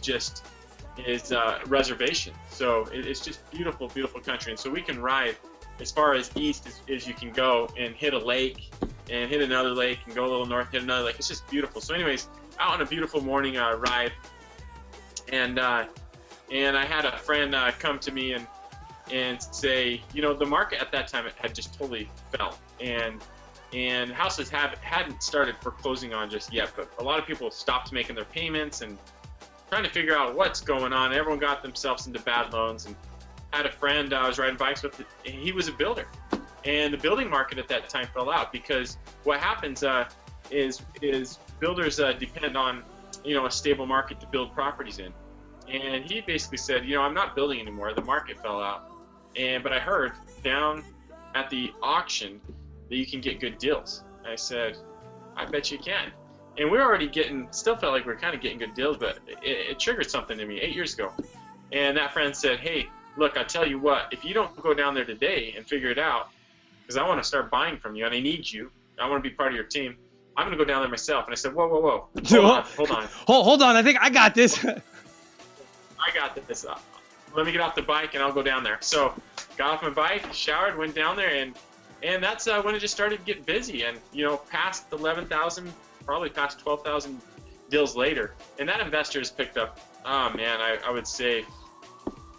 Speaker 2: reservation. So it's just beautiful, beautiful country. And so we can ride as far as east as you can go and hit a lake and hit another lake and go a little north, hit another lake. It's just beautiful. So anyways, out on a beautiful morning ride, and I had a friend come to me and say, the market at that time had just totally fell, and houses hadn't started foreclosing on just yet, but a lot of people stopped making their payments and trying to figure out what's going on. Everyone got themselves into bad loans, and had a friend I was riding bikes with, and he was a builder, and the building market at that time fell out because what happens is builders depend on a stable market to build properties in. And he basically said, I'm not building anymore. The market fell out. But I heard down at the auction that you can get good deals. I said, I bet you can. And we were already still felt like we were kind of getting good deals, but it triggered something in me 8 years ago. And that friend said, hey, look, I'll tell you what, if you don't go down there today and figure it out, because I want to start buying from you and I need you, I want to be part of your team, I'm going to go down there myself. And I said, whoa. Hold on.
Speaker 1: Hold on. I think I got this.
Speaker 2: I got this. Let me get off the bike and I'll go down there. So got off my bike, showered, went down there, and that's when it just started to get busy. And past 11,000, probably past 12,000 deals later. And that investor has picked up, I would say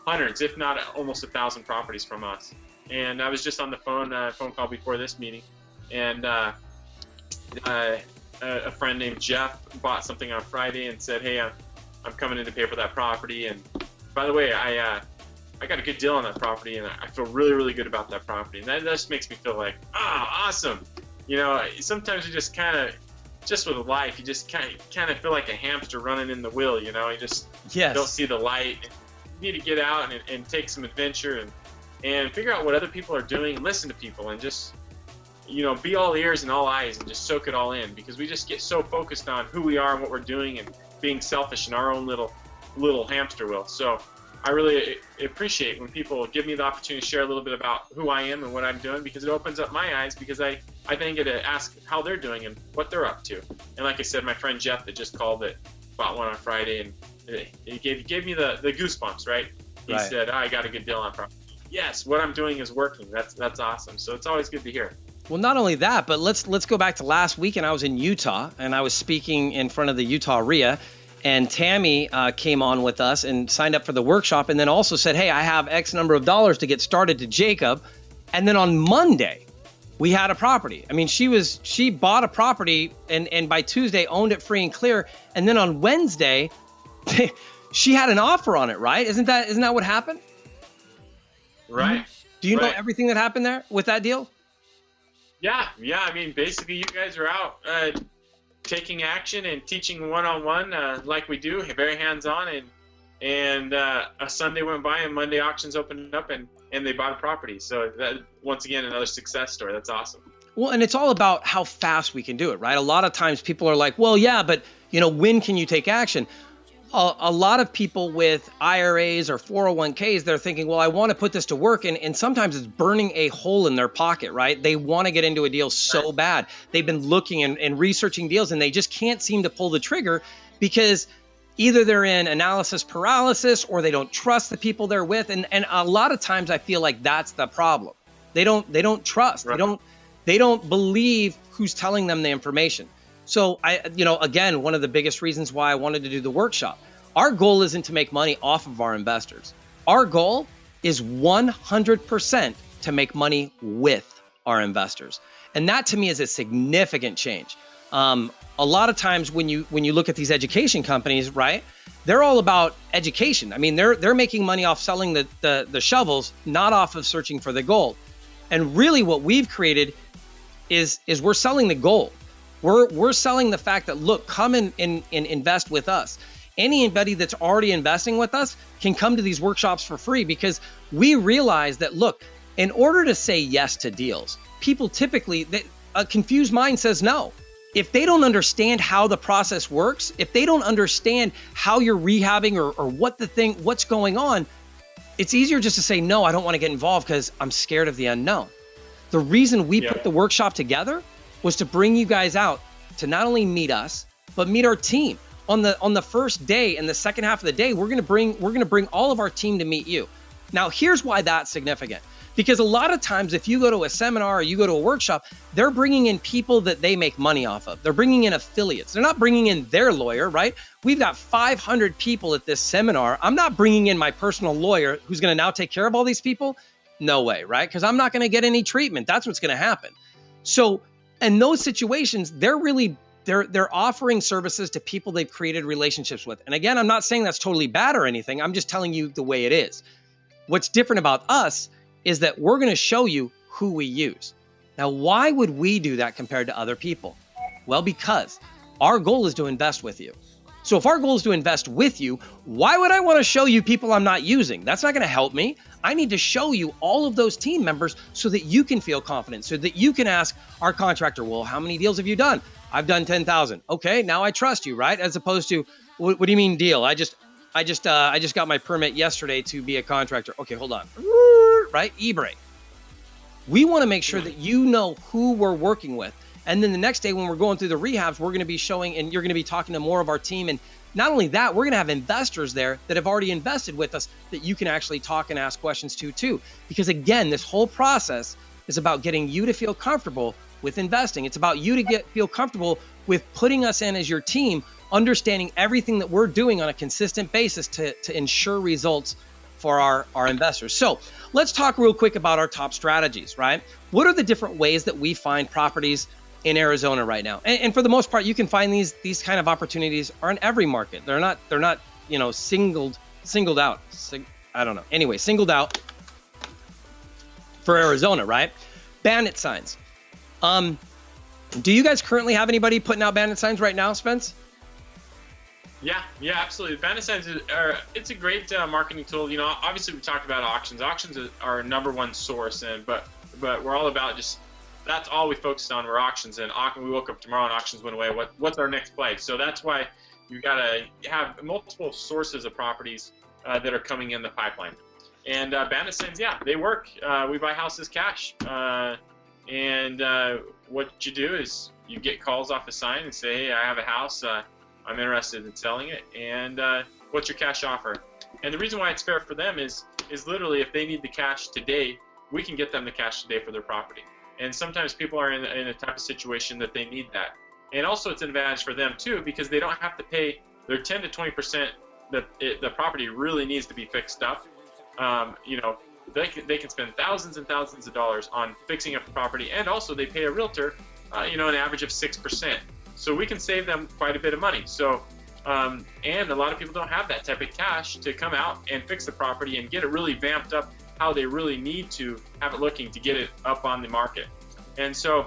Speaker 2: hundreds, if not almost 1,000 properties from us. And I was just on the phone call before this meeting, and a friend named Jeff bought something on Friday and said, hey, I'm coming in to pay for that property, and by the way, I got a good deal on that property, and I feel really, really good about that property, and that just makes me feel like, awesome. Sometimes you just kind of, just with life, you just kind of feel like a hamster running in the wheel. You just don't see the light. You need to get out and take some adventure and figure out what other people are doing, and listen to people, and just be all ears and all eyes, and just soak it all in, because we just get so focused on who we are and what we're doing, and being selfish in our own little hamster wheel. So I really appreciate when people give me the opportunity to share a little bit about who I am and what I'm doing, because it opens up my eyes, because I then get to ask how they're doing and what they're up to. And like I said, my friend Jeff that just called it bought one on Friday, and it gave me the goosebumps, right? He said, I got a good deal on property. Yes, what I'm doing is working. That's awesome. So it's always good to hear.
Speaker 1: Well, not only that, but let's go back to last week, and I was in Utah, and I was speaking in front of the Utah RIA, and Tammy came on with us and signed up for the workshop, and then also said, hey, I have X number of dollars to get started to Jacob. And then on Monday, we had a property. I mean, she bought a property and by Tuesday owned it free and clear. And then on Wednesday, she had an offer on it, right? Isn't that what happened?
Speaker 2: Right.
Speaker 1: Do you know everything that happened there with that deal?
Speaker 2: Yeah. I mean, basically, you guys are out taking action and teaching one-on-one like we do, very hands-on. And a Sunday went by, and Monday auctions opened up, and they bought a property. So that, once again, another success story. That's awesome.
Speaker 1: Well, and it's all about how fast we can do it, right? A lot of times people are like, well, yeah, but when can you take action? A lot of people with IRAs or 401ks, they're thinking, well, I want to put this to work. And sometimes it's burning a hole in their pocket, right? They want to get into a deal so bad. They've been looking and researching deals, and they just can't seem to pull the trigger because either they're in analysis paralysis or they don't trust the people they're with. And a lot of times I feel like that's the problem. They don't trust. Right. They don't believe who's telling them the information. So again, one of the biggest reasons why I wanted to do the workshop, our goal isn't to make money off of our investors. Our goal is 100% to make money with our investors. And that to me is a significant change. A lot of times when you look at these education companies, right, they're all about education. I mean, they're making money off selling the shovels, not off of searching for the gold. And really what we've created is we're selling the gold. We're selling the fact that, look, come and invest with us. Anybody that's already investing with us can come to these workshops for free, because we realize that, look, in order to say yes to deals, people typically, a confused mind says no. If they don't understand how the process works, if they don't understand how you're rehabbing or what's going on, it's easier just to say, no, I don't want to get involved because I'm scared of the unknown. The reason we put the workshop together was to bring you guys out to not only meet us, but meet our team. On the first day and the second half of the day, we're gonna bring all of our team to meet you. Now, here's why that's significant. Because a lot of times, if you go to a seminar or you go to a workshop, they're bringing in people that they make money off of. They're bringing in affiliates. They're not bringing in their lawyer, right? We've got 500 people at this seminar. I'm not bringing in my personal lawyer who's going to now take care of all these people. No way, right? Because I'm not going to get any treatment. That's what's going to happen. So in those situations, they're offering services to people they've created relationships with. And again, I'm not saying that's totally bad or anything. I'm just telling you the way it is. What's different about us is that we're going to show you who we use. Now, why would we do that compared to other people? Well, because our goal is to invest with you. So if our goal is to invest with you, why would I want to show you people I'm not using? That's not going to help me. I need to show you all of those team members so that you can feel confident, so that you can ask our contractor, well, how many deals have you done? I've done 10,000. Okay, now I trust you, right? As opposed to, what do you mean deal? I just got my permit yesterday to be a contractor. Okay, hold on. Right? E-brake. We want to make sure that you know who we're working with. And then the next day when we're going through the rehabs, we're going to be showing, and you're going to be talking to more of our team. And not only that, we're going to have investors there that have already invested with us that you can actually talk and ask questions to too. Because again, this whole process is about getting you to feel comfortable with investing. It's about you to feel comfortable with putting us in as your team, understanding everything that we're doing on a consistent basis to ensure results for our investors. So let's talk real quick about our top strategies, right? What are the different ways that we find properties in Arizona right now? And for the most part, you can find these kind of opportunities are in every market. They're not singled out. Singled out for Arizona, right? Bandit signs. Do you guys currently have anybody putting out bandit signs right now, Spence?
Speaker 2: Yeah, absolutely. Bandit signs it's a great marketing tool. You know, obviously we talked about auctions. Auctions are our number one source, but we're all about that's all we focused on were auctions. And we woke up tomorrow and auctions went away. What's our next play? So that's why you got to have multiple sources of properties that are coming in the pipeline. And bandit signs, they work. We buy houses cash. And what you do is you get calls off a sign and say, hey, I have a house. I'm interested in selling it, and what's your cash offer? And the reason why it's fair for them is literally if they need the cash today, we can get them the cash today for their property. And sometimes people are in a type of situation that they need that. And also it's an advantage for them too, because they don't have to pay their 10 to 20%. The property really needs to be fixed up. They can spend thousands and thousands of dollars on fixing up the property, and also they pay a realtor, an average of 6%. So we can save them quite a bit of money. So, and a lot of people don't have that type of cash to come out and fix the property and get it really vamped up how they really need to have it looking to get it up on the market. And so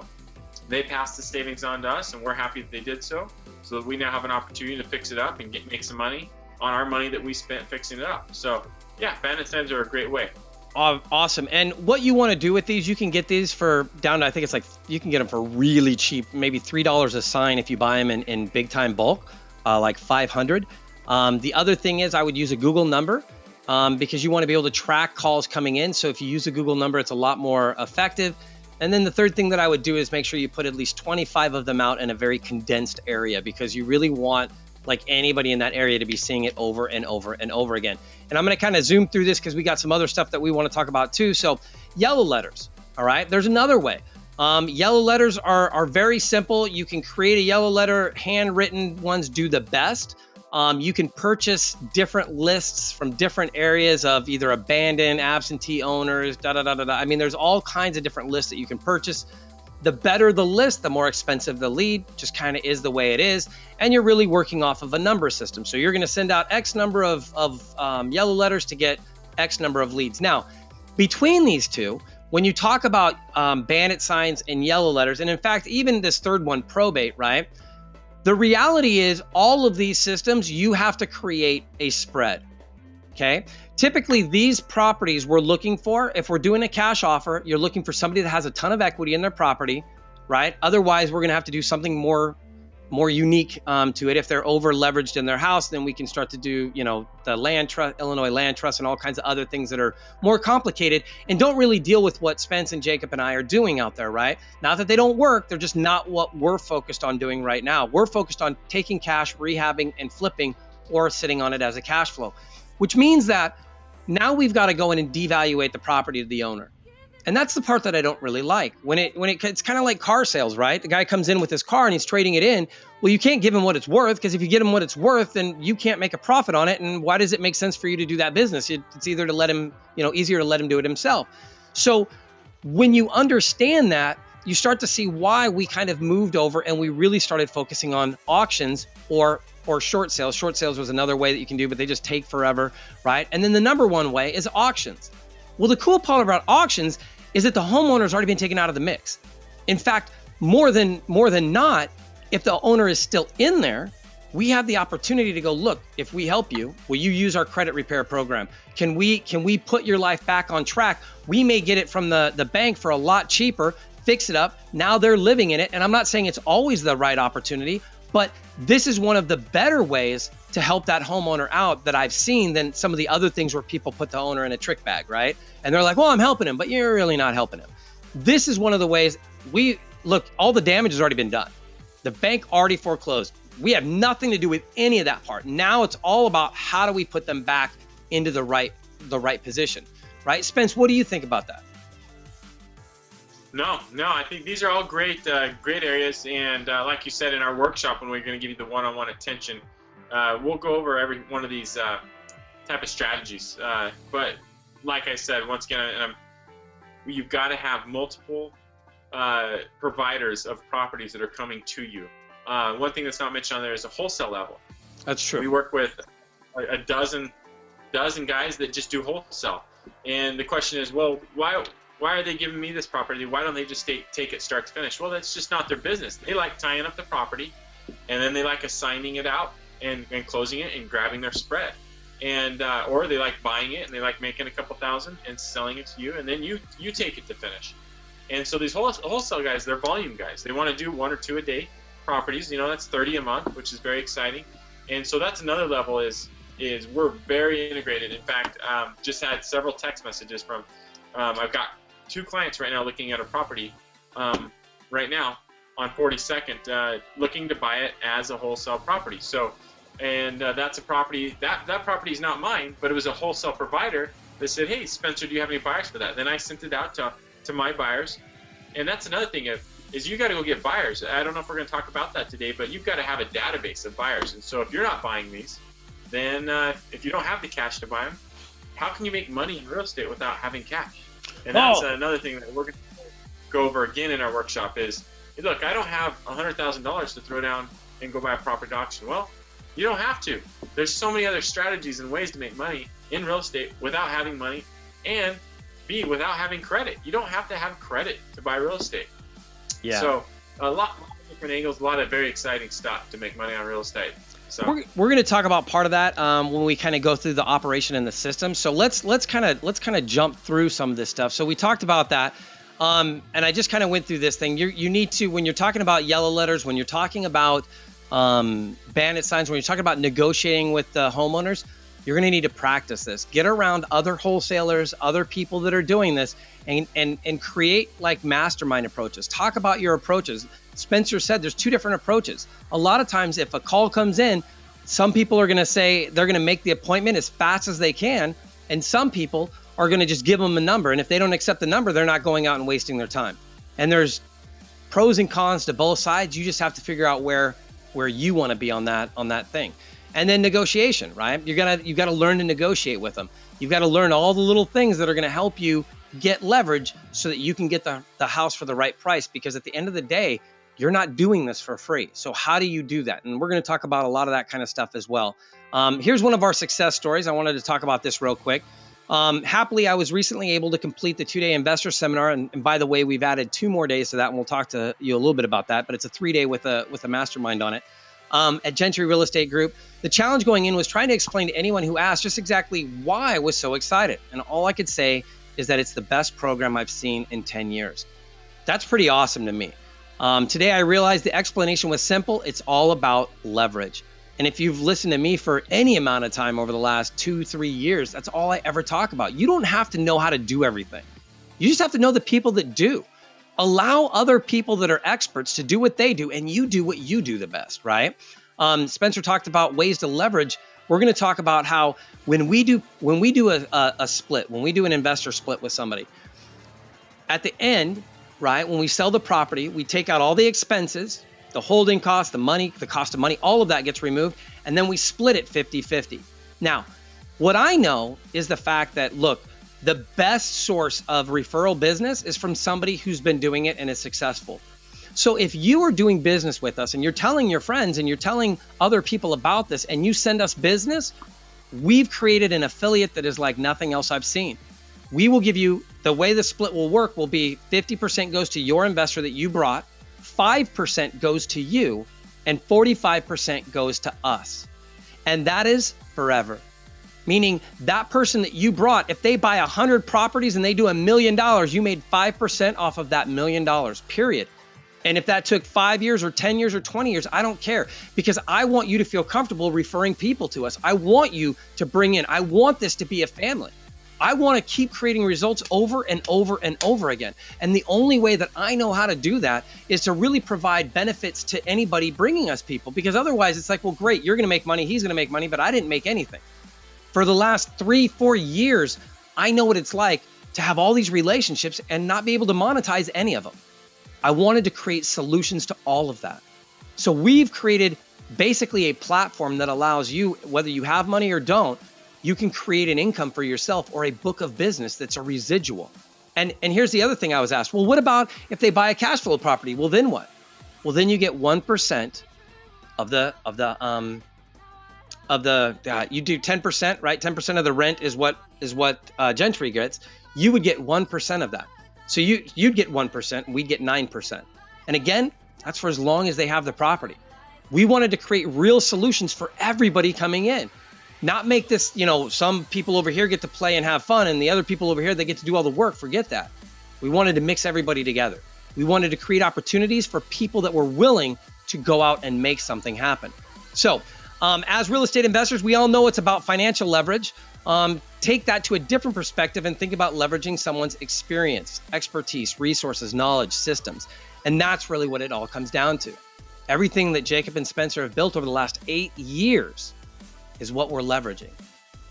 Speaker 2: they pass the savings on to us, and we're happy that they did so that we now have an opportunity to fix it up and make some money on our money that we spent fixing it up. So yeah, bandit signs are a great way.
Speaker 1: Awesome. And what you want to do with these, you can get these for down to, I think it's like, you can get them for really cheap, maybe $3 a sign if you buy them in big time bulk, like 500. The other thing is I would use a Google number because you want to be able to track calls coming in. So if you use a Google number, it's a lot more effective. And then the third thing that I would do is make sure you put at least 25 of them out in a very condensed area, because you really want like anybody in that area to be seeing it over and over and over again. And I'm going to kind of zoom through this because we got some other stuff that we want to talk about too. So yellow letters. All right. There's another way. Yellow letters are very simple. You can create a yellow letter. Handwritten ones do the best. You can purchase different lists from different areas of either abandoned, absentee owners, I mean, there's all kinds of different lists that you can purchase. The better the list, the more expensive the lead. Just kind of is the way it is. And you're really working off of a number system. So you're going to send out X number of yellow letters to get X number of leads. Now, between these two, when you talk about bandit signs and yellow letters, and in fact, even this third one, probate, right? The reality is all of these systems, you have to create a spread, okay? Typically, these properties we're looking for, if we're doing a cash offer, you're looking for somebody that has a ton of equity in their property, right? Otherwise, we're gonna have to do something more unique to it. If they're over leveraged in their house, then we can start to do, the land trust, Illinois land trust, and all kinds of other things that are more complicated and don't really deal with what Spence and Jacob and I are doing out there, right? Not that they don't work, they're just not what we're focused on doing right now. We're focused on taking cash, rehabbing, and flipping, or sitting on it as a cash flow, which means that now we've got to go in and devaluate the property of the owner. And that's the part that I don't really like. It's kind of like car sales, right? The guy comes in with his car and he's trading it in. Well, you can't give him what it's worth, because if you get him what it's worth, then you can't make a profit on it. And why does it make sense for you to do that business? It's either to let him, easier to let him do it himself. So when you understand that, you start to see why we kind of moved over and we really started focusing on auctions or short sales. Short sales was another way that you can do, but they just take forever, right? And then the number one way is auctions. Well, the cool part about auctions is that the homeowner's already been taken out of the mix. In fact, more than not, if the owner is still in there, we have the opportunity to go, look, if we help you, will you use our credit repair program? Can we put your life back on track? We may get it from the bank for a lot cheaper, fix it up. Now they're living in it. And I'm not saying it's always the right opportunity, but this is one of the better ways to help that homeowner out that I've seen than some of the other things where people put the owner in a trick bag, right? And they're like, well, I'm helping him, but you're really not helping him. This is one of the ways all the damage has already been done. The bank already foreclosed. We have nothing to do with any of that part. Now it's all about how do we put them back into the right position, right? Spence, what do you think about that?
Speaker 2: No, I think these are all great areas, and like you said in our workshop, when we're going to give you the one-on-one attention, we'll go over every one of these type of strategies. But like I said, once again, you've got to have multiple providers of properties that are coming to you. One thing that's not mentioned on there is a wholesale level.
Speaker 1: That's true.
Speaker 2: We work with a dozen guys that just do wholesale, and the question is, well, why are they giving me this property? Why don't they just take it start to finish? Well, that's just not their business. They like tying up the property, and then they like assigning it out and closing it and grabbing their spread. And or they like buying it and they like making a couple thousand and selling it to you, and then you take it to finish. And so these wholesale guys, they're volume guys. They want to do 1 or 2 a day properties. That's 30 a month, which is very exciting. And so that's another level is we're very integrated. In fact, just had several text messages from I've got 2 clients right now looking at a property right now on 42nd, looking to buy it as a wholesale property. So, and that's a property, that property is not mine, but it was a wholesale provider that said, hey, Spencer, do you have any buyers for that? Then I sent it out to my buyers. And that's another thing is you got to go get buyers. I don't know if we're going to talk about that today, but you've got to have a database of buyers. And so if you're not buying these, then if you don't have the cash to buy them, how can you make money in real estate without having cash? And that's another thing that we're going to go over again in our workshop is, look, I don't have $100,000 to throw down and go buy a property at auction. Well, you don't have to. There's so many other strategies and ways to make money in real estate without having money, and without having credit. You don't have to have credit to buy real estate.
Speaker 1: Yeah.
Speaker 2: So a lot of different angles, a lot of very exciting stuff to make money on real estate. So
Speaker 1: we're going to talk about part of that when we kind of go through the operation and the system. So let's kind of jump through some of this stuff. So we talked about that, and I just kind of went through this thing. You need to, when you're talking about yellow letters, when you're talking about bandit signs, when you're talking about negotiating with the homeowners, you're going to need to practice this. Get around other wholesalers, other people that are doing this, and create like mastermind approaches. Talk about your approaches. Spencer said there's 2 different approaches. A lot of times if a call comes in, some people are going to say they're going to make the appointment as fast as they can, and some people are going to just give them a number, and if they don't accept the number, they're not going out and wasting their time. And there's pros and cons to both sides. You just have to figure out where you want to be on that thing. And then negotiation, right? You got to learn to negotiate with them. You've got to learn all the little things that are going to help you get leverage so that you can get the house for the right price. Because at the end of the day, you're not doing this for free. So how do you do that? And we're going to talk about a lot of that kind of stuff as well. Here's one of our success stories. I wanted to talk about this real quick. Happily, I was recently able to complete the 2-day investor seminar. And by the way, we've added 2 more days to that, and we'll talk to you a little bit about that. But it's a 3-day with a mastermind on it at Gentry Real Estate Group. The challenge going in was trying to explain to anyone who asked just exactly why I was so excited. And all I could say is that it's the best program I've seen in 10 years. That's pretty awesome to me. Today, I realized the explanation was simple. It's all about leverage. And if you've listened to me for any amount of time over the last 2-3 years, that's all I ever talk about. You don't have to know how to do everything. You just have to know the people that do. Allow other people that are experts to do what they do, and you do what you do the best, right? Spencer talked about ways to leverage. We're going to talk about how when we do a split, when we do an investor split with somebody, at the end, right, when we sell the property, we take out all the expenses, the holding cost, the money, the cost of money, all of that gets removed, and then we split it 50-50. Now, what I know is the fact that, look, the best source of referral business is from somebody who's been doing it and is successful. So if you are doing business with us and you're telling your friends and you're telling other people about this and you send us business, we've created an affiliate that is like nothing else I've seen. We will give you, the way the split will work will be 50% goes to your investor that you brought, 5% goes to you, and 45% goes to us. And that is forever. Meaning that person that you brought, if they buy 100 properties and they do $1 million, you made 5% off of that $1 million, period. And if that took 5 years or 10 years or 20 years, I don't care, because I want you to feel comfortable referring people to us. I want you to bring in, I want this to be a family. I want to keep creating results over and over and over again. And the only way that I know how to do that is to really provide benefits to anybody bringing us people, because otherwise it's like, well, great, you're going to make money, he's going to make money, but I didn't make anything. For the last 3-4 years, I know what it's like to have all these relationships and not be able to monetize any of them. I wanted to create solutions to all of that. So we've created basically a platform that allows you, whether you have money or don't, you can create an income for yourself or a book of business that's a residual. And here's the other thing I was asked. Well, what about if they buy a cash flow property? Well, then what? Well, then you get 1% of the you do 10%, right? 10% of the rent is what Gentry gets. You would get 1% of that. So you'd get 1%, we'd get 9%. And again, that's for as long as they have the property. We wanted to create real solutions for everybody coming in. Not make this, some people over here get to play and have fun, and the other people over here, they get to do all the work. Forget that. We wanted to mix everybody together. We wanted to create opportunities for people that were willing to go out and make something happen. So as real estate investors, we all know it's about financial leverage. Take that to a different perspective and think about leveraging someone's experience, expertise, resources, knowledge, systems. And that's really what it all comes down to. Everything that Jacob and Spencer have built over the last 8 years is what we're leveraging.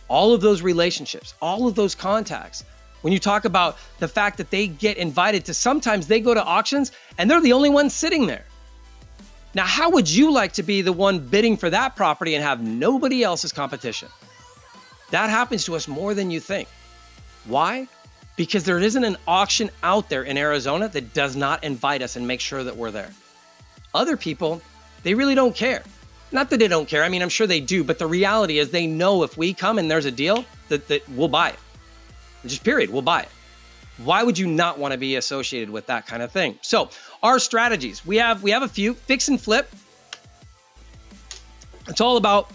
Speaker 1: All of those relationships, all of those contacts. When you talk about the fact that they get invited to, sometimes they go to auctions and they're the only ones sitting there. Now, how would you like to be the one bidding for that property and have nobody else's competition? That happens to us more than you think. Why? Because there isn't an auction out there in Arizona that does not invite us and make sure that we're there. Other people, they really don't care. Not that they don't care. I mean, I'm sure they do, but the reality is they know if we come and there's a deal, that we'll buy it. Just period, we'll buy it. Why would you not want to be associated with that kind of thing? So our strategies, we have a few. Fix and flip. It's all about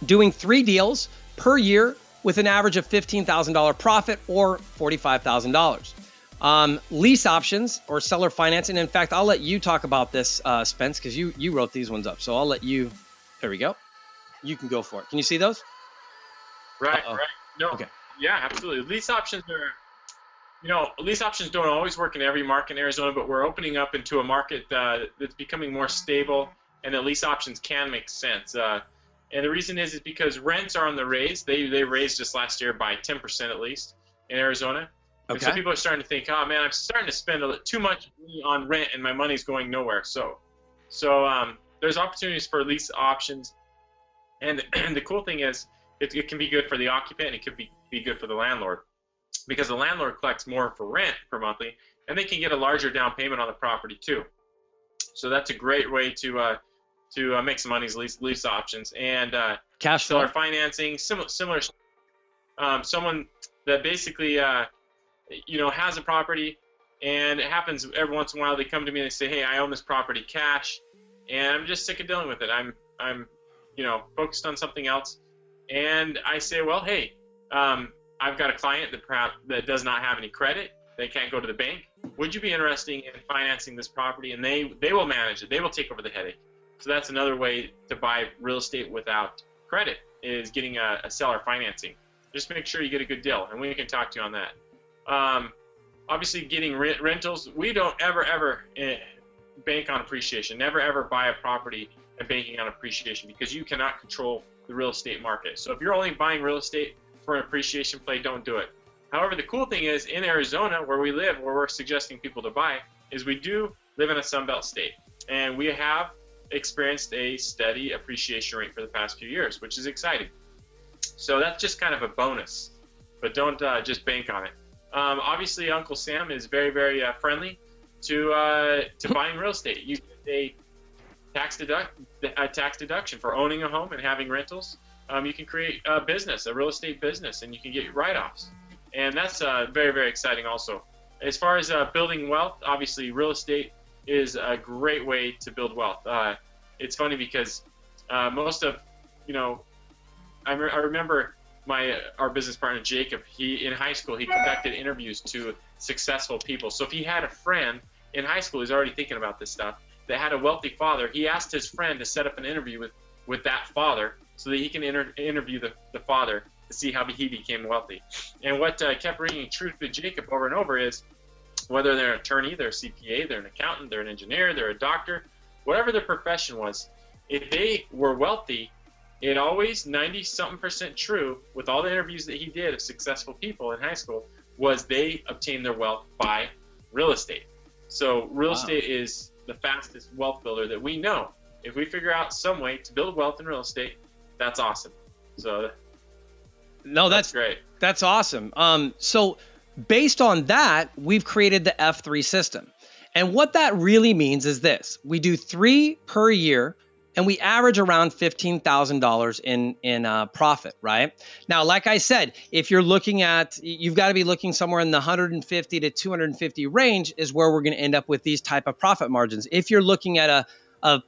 Speaker 1: doing 3 deals per year with an average of $15,000 profit or $45,000. Lease options or seller financing. In fact, I'll let you talk about this, Spence, because you wrote these ones up. So I'll let you, there we go. You can go for it. Can you see those?
Speaker 2: Right. No.
Speaker 1: Okay.
Speaker 2: Yeah, absolutely. Lease options don't always work in every market in Arizona, but we're opening up into a market that's becoming more stable, and the lease options can make sense. And the reason is because rents are on the raise. They raised just last year by 10% at least in Arizona. Okay. And so people are starting to think, oh man, I'm starting to spend too much money on rent and my money's going nowhere. So there's opportunities for lease options. And the cool thing is it can be good for the occupant and it could be good for the landlord. because the landlord collects more for rent per monthly, and they can get a larger down payment on the property too. So that's a great way to make some money as lease options. And
Speaker 1: cash flow.
Speaker 2: Seller financing, similar. Someone that basically has a property, and it happens every once in a while. They come to me and they say, "Hey, I own this property cash, and I'm just sick of dealing with it. I'm focused on something else." And I say, "Well, hey, I've got a client that does not have any credit. They can't go to the bank. Would you be interested in financing this property?" And they will manage it. They will take over the headache. So that's another way to buy real estate without credit, is getting a seller financing. Just make sure you get a good deal, and we can talk to you on that. Obviously, getting rentals, we don't ever bank on appreciation. Never ever buy a property and banking on appreciation, because you cannot control the real estate market. So if you're only buying real estate for an appreciation play, don't do it. However, the cool thing is, in Arizona, where we live, where we're suggesting people to buy, is we do live in a Sunbelt state, and we have experienced a steady appreciation rate for the past few years, which is exciting. So that's just kind of a bonus, but don't just bank on it. Obviously, Uncle Sam is very, very friendly to buying real estate. You get a tax deduction for owning a home and having rentals. You can create a business, a real estate business, and you can get write-offs. And that's very, very exciting also. As far as building wealth, obviously real estate is a great way to build wealth. It's funny because most of, I remember our business partner Jacob. In high school he conducted interviews to successful people. So if he had a friend in high school who's already thinking about this stuff that had a wealthy father, he asked his friend to set up an interview with that father so that he can interview the father to see how he became wealthy. And what kept ringing true to Jacob over and over is, whether they're an attorney, they're a CPA, they're an accountant, they're an engineer, they're a doctor, whatever their profession was, if they were wealthy, it always 90-something% true with all the interviews that he did of successful people in high school, was they obtained their wealth by real estate. So real estate is the fastest wealth builder that we know. If we figure out some way to build wealth in real estate, that's awesome. So that's great.
Speaker 1: That's awesome. So based on that, we've created the F3 system. And what that really means is this: we do 3 per year, and we average around $15,000 in profit, right? Now, like I said, if you're looking at, you've got to be looking somewhere in the 150 to 250 range is where we're going to end up with these type of profit margins. If you're looking at a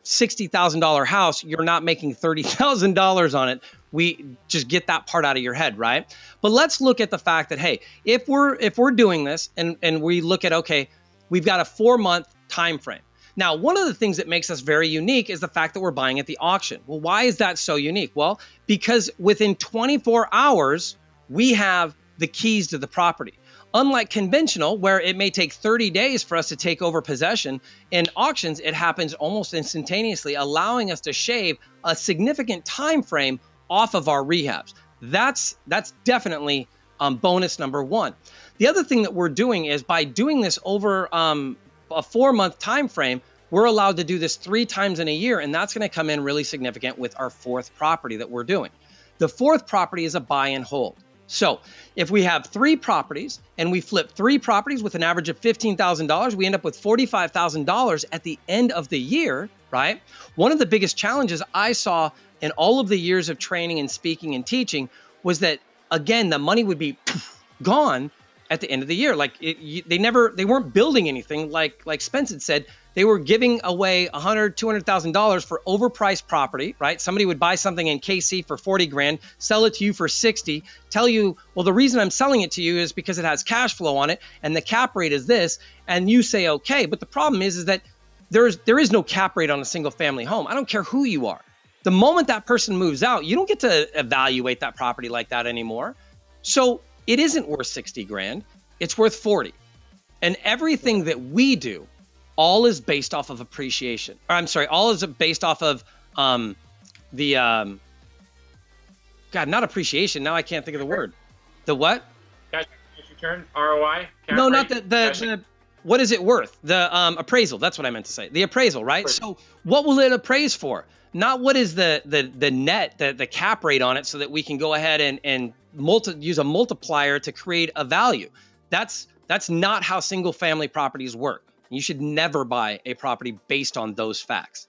Speaker 1: $60,000 house, you're not making $30,000 on it. We just get that part out of your head, right? But let's look at the fact that, hey, if we're doing this and we look at, okay, we've got a 4-month time frame. Now, one of the things that makes us very unique is the fact that we're buying at the auction. Well, why is that so unique? Well, because within 24 hours, we have the keys to the property. Unlike conventional, where it may take 30 days for us to take over possession, in auctions, it happens almost instantaneously, allowing us to shave a significant time frame off of our rehabs. That's definitely bonus number 1. The other thing that we're doing is, by doing this over a 4-month time frame, we're allowed to do this 3 times in a year, and that's going to come in really significant with our 4th property that we're doing. The 4th property is a buy and hold. So if we have 3 properties and we flip 3 properties with an average of $15,000, we end up with $45,000 at the end of the year, right? One of the biggest challenges I saw in all of the years of training and speaking and teaching was that, again, the money would be gone at the end of the year. Like they weren't building anything. Like Spence had said, they were giving away $100,000, $200,000 for overpriced property, right? Somebody would buy something in KC for 40 grand, sell it to you for 60, tell you, well, the reason I'm selling it to you is because it has cash flow on it and the cap rate is this, and you say, okay. But the problem is that there is no cap rate on a single family home. I don't care who you are. The moment that person moves out, you don't get to evaluate that property like that anymore. So it isn't worth 60 grand. It's worth 40. And everything that we do, all is based off of appreciation. Or I'm sorry, all is based off of God, not appraisation. Now I can't think of the word. The what?
Speaker 2: Cash return, ROI?
Speaker 1: No, not the what is it worth? The appraisal. That's what I meant to say. The appraisal, right? So what will it appraise for? Not what is the net, the cap rate on it, so that we can go ahead and use a multiplier to create a value. That's not how single family properties work. You should never buy a property based on those facts.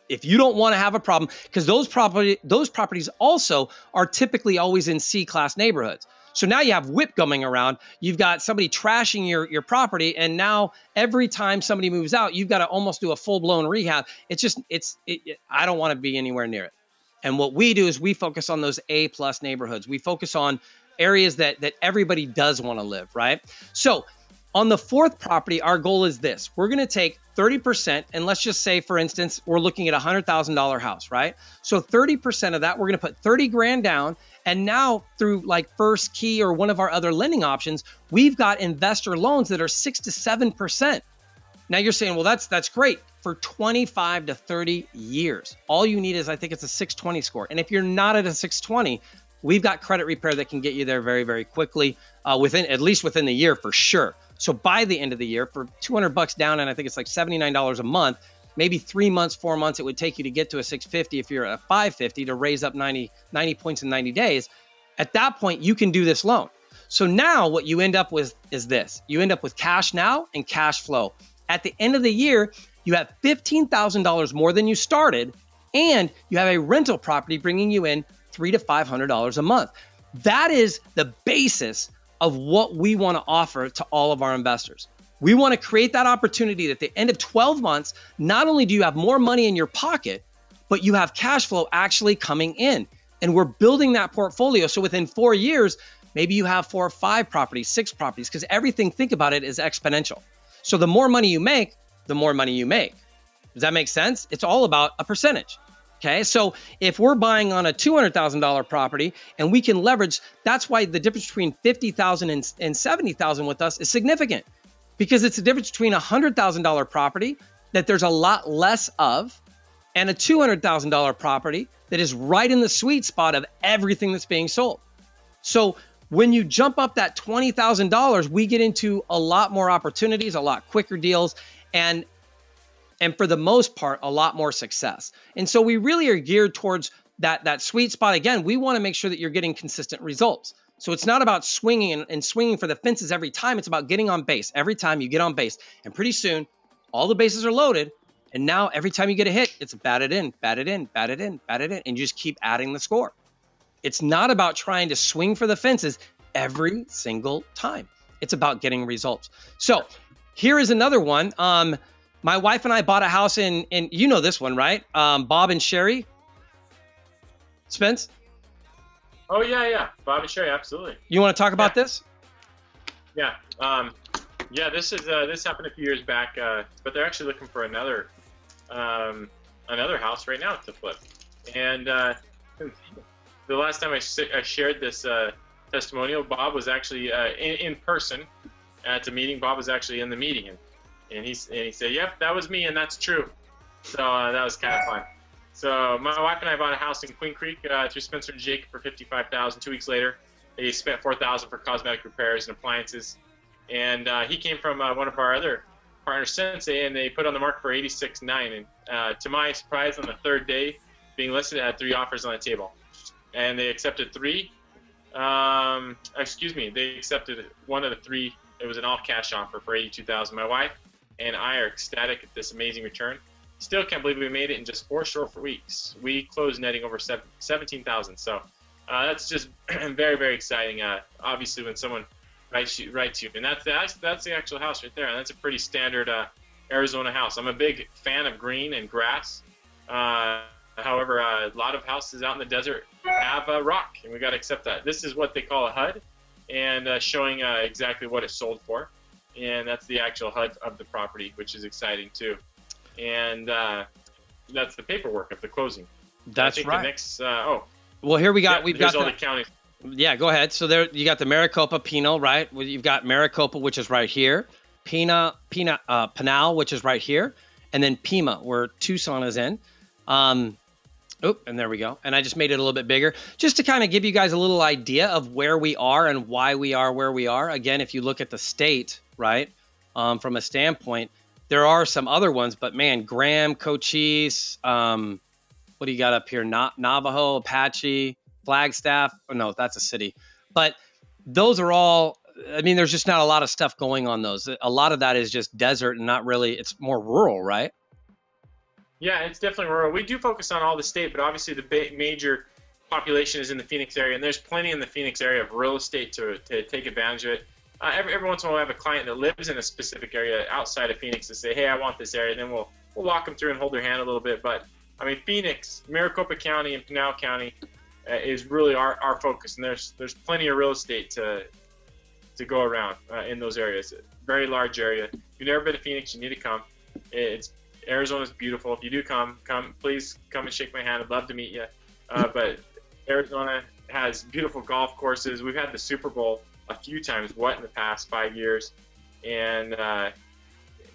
Speaker 1: If you don't want to have a problem, because those properties also are typically always in C-class neighborhoods. So now you have whip going around. You've got somebody trashing your property, and now every time somebody moves out, you've got to almost do a full-blown rehab. I don't want to be anywhere near it. And what we do is we focus on those A-plus neighborhoods. We focus on areas that everybody does want to live, right? So on the fourth property, our goal is this. We're going to take 30%, and let's just say, for instance, we're looking at a $100,000 house, right? So 30% of that, we're going to put 30 grand down, and now through like First Key or one of our other lending options, we've got investor loans that are 6 to 7%. Now you're saying, well, that's great for 25 to 30 years. All you need is, I think it's a 620 score. And if you're not at a 620, we've got credit repair that can get you there very, very quickly, at least within the year for sure. So by the end of the year, for $200 down, and I think it's like $79 a month, maybe 3 months, 4 months, it would take you to get to a 650 if you're at a 550 to raise up 90 points in 90 days. At that point, you can do this loan. So now what you end up with is this. You end up with cash now and cash flow. At the end of the year, you have $15,000 more than you started, and you have a rental property bringing you in $300 to $500 a month. That is the basis of what we want to offer to all of our investors. We want to create that opportunity that at the end of 12 months, not only do you have more money in your pocket, but you have cash flow actually coming in. And we're building that portfolio. So within 4 years, maybe you have 4 or 5 properties, 6 properties, because everything, think about it, is exponential. So the more money you make, the more money you make. Does that make sense? It's all about a percentage. Okay, so if we're buying on a $200,000 property and we can leverage, that's why the difference between $50,000 and $70,000 with us is significant, because it's the difference between a $100,000 property that there's a lot less of and a $200,000 property that is right in the sweet spot of everything that's being sold. So when you jump up that $20,000, we get into a lot more opportunities, a lot quicker deals, and for the most part, a lot more success. And so we really are geared towards that sweet spot. Again, we want to make sure that you're getting consistent results. So it's not about swinging and swinging for the fences every time. It's about getting on base every time you get on base. And pretty soon, all the bases are loaded. And now every time you get a hit, it's batted in, batted in, batted in, batted in, and you just keep adding the score. It's not about trying to swing for the fences every single time. It's about getting results. So here is another one. My wife and I bought a house in you know this one, right? Bob and Sherry. Spence?
Speaker 2: Oh, yeah. Bob and Sherry, absolutely.
Speaker 1: You want to talk about this?
Speaker 2: Yeah. This happened a few years back, but they're actually looking for another house right now to flip. And the last time I shared this testimonial, Bob was actually in person at the meeting. Bob was actually in the meeting, and he said, "Yep, that was me, and that's true." So that was kind of fun. So my wife and I bought a house in Queen Creek through Spencer and Jake for $55,000. 2 weeks later, they spent $4,000 for cosmetic repairs and appliances. And he came from one of our other partners, Sensei, and they put it on the market for $86,900. And to my surprise, on the third day being listed, it had 3 offers on the table, and they accepted 3. They accepted one of the 3. It was an all-cash offer for $82,000. My wife and I are ecstatic at this amazing return. Still can't believe we made it in just 4 short weeks. We closed netting over $17,000. So that's just very, very exciting. Obviously, when someone writes you, and that's the actual house right there. And that's a pretty standard Arizona house. I'm a big fan of green and grass. However, a lot of houses out in the desert have rock, and we got to accept that. This is what they call a HUD, and showing exactly what it sold for. And that's the actual HUD of the property, which is exciting too. And that's the paperwork of the closing.
Speaker 1: That's right.
Speaker 2: The next,
Speaker 1: well, here we've got
Speaker 2: all the counties.
Speaker 1: Yeah, go ahead. So there you got the Maricopa Pinal, right? Well, you've got Maricopa, which is right here, Pinal, which is right here, and then Pima, where Tucson is in. And there we go. And I just made it a little bit bigger, just to kind of give you guys a little idea of where we are and why we are where we are. Again, if you look at the state, right, from a standpoint, there are some other ones, but man, Graham, Cochise, what do you got up here? Navajo, Apache, Flagstaff. Oh, no, that's a city. But those are all, I mean, there's just not a lot of stuff going on those. A lot of that is just desert and not really, it's more rural, right?
Speaker 2: Yeah, it's definitely rural. We do focus on all the state, but obviously the major population is in the Phoenix area, and there's plenty in the Phoenix area of real estate to take advantage of it. Every once in a while, I have a client that lives in a specific area outside of Phoenix to say, hey, I want this area. Then we'll walk them through and hold their hand a little bit. But, I mean, Phoenix, Maricopa County, and Pinal County is really our focus, and there's plenty of real estate to go around in those areas. Very large area. If you've never been to Phoenix, you need to come. Arizona's beautiful. If you do come, please come and shake my hand. I'd love to meet you. But Arizona has beautiful golf courses. We've had the Super Bowl a few times, in the past 5 years, and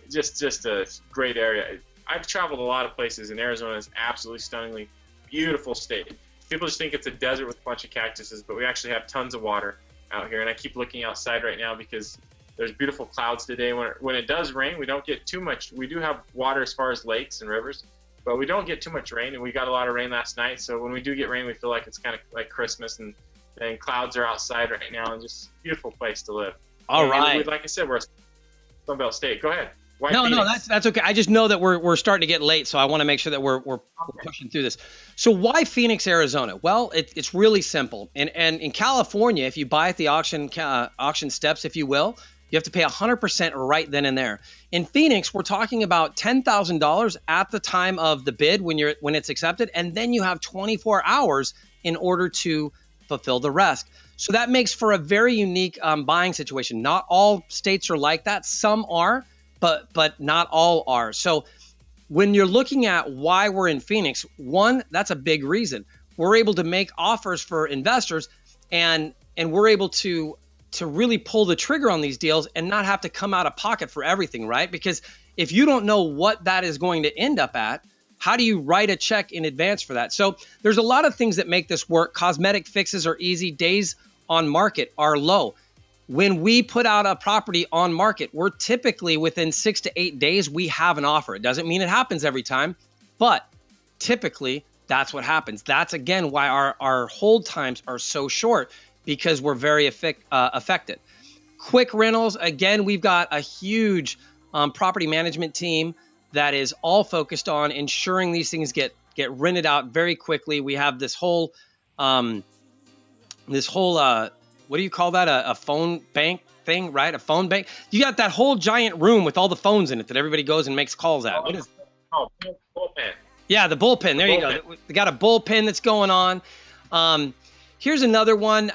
Speaker 2: just a great area. I've traveled a lot of places, and Arizona is absolutely stunningly beautiful state. People just think it's a desert with a bunch of cactuses, but we actually have tons of water out here. And I keep looking outside right now because there's beautiful clouds today. When it does rain, we don't get too much. We do have water as far as lakes and rivers, but we don't get too much rain, and we got a lot of rain last night. So when we do get rain, we feel like it's kind of like Christmas, and clouds are outside right now, and just a beautiful place to live.
Speaker 1: All right.
Speaker 2: Like I said, we're a Sunbelt state. Go ahead.
Speaker 1: No, that's okay. I just know that we're starting to get late, so I want to make sure that we're pushing through this. So why Phoenix, Arizona? Well, it's really simple. And in California, if you buy at the auction steps, if you will, you have to pay 100% right then and there. In Phoenix, we're talking about $10,000 at the time of the bid when it's accepted, and then you have 24 hours in order to fulfill the rest. So that makes for a very unique buying situation. Not all states are like that. Some are, but not all are. So when you're looking at why we're in Phoenix, one, that's a big reason. We're able to make offers for investors, and we're able to really pull the trigger on these deals and not have to come out of pocket for everything, right? Because if you don't know what that is going to end up at, how do you write a check in advance for that? So there's a lot of things that make this work. Cosmetic fixes are easy. Days on market are low. When we put out a property on market, we're typically within 6 to 8 days, we have an offer. It doesn't mean it happens every time, but typically that's what happens. That's, again, why our hold times are so short, because we're very affected. Quick rentals, again, we've got a huge property management team that is all focused on ensuring these things get rented out very quickly. We have this whole what do you call that? A phone bank thing, right? A phone bank. You got that whole giant room with all the phones in it that everybody goes and makes calls at. What is?
Speaker 2: Bullpen.
Speaker 1: Yeah, the bullpen. There you go. They got a bullpen that's going on. Here's another one.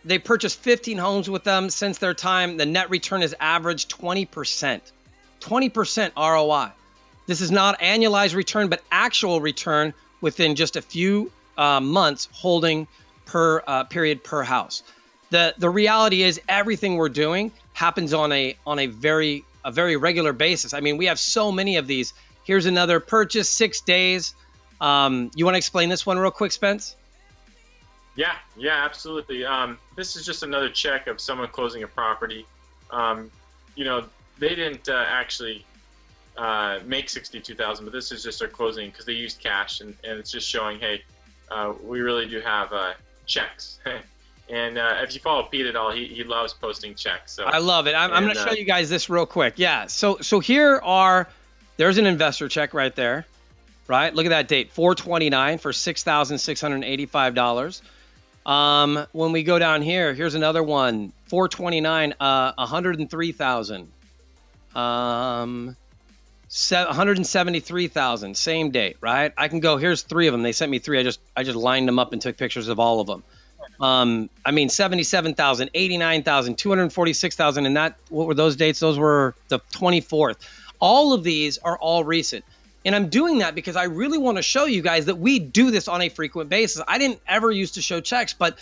Speaker 1: They purchased 15 homes with them since their time. The net return is average 20%. 20% ROI. This is not annualized return, but actual return within just a few months holding per period per house. The reality is everything we're doing happens on a very regular basis. I mean, we have so many of these. Here's another purchase, 6 days. You want to explain this one real quick, Spence?
Speaker 2: Yeah, absolutely. This is just another check of someone closing a property. They didn't actually make $62,000, but this is just their closing because they used cash, and it's just showing, hey, we really do have checks. And if you follow Pete at all, he loves posting checks. So
Speaker 1: I love it. I'm going to show you guys this real quick. Yeah. So there's an investor check right there, right? Look at that date, 4/29 for $6,685. When we go down here, here's another one, 4/29, $103,000. 173,000, same date, right? I can go, here's 3 of them. They sent me 3. I just lined them up and took pictures of all of them. 77,000, 89,000, 246,000. And what were those dates? Those were the 24th. All of these are all recent. And I'm doing that because I really want to show you guys that we do this on a frequent basis. I didn't ever used to show checks, but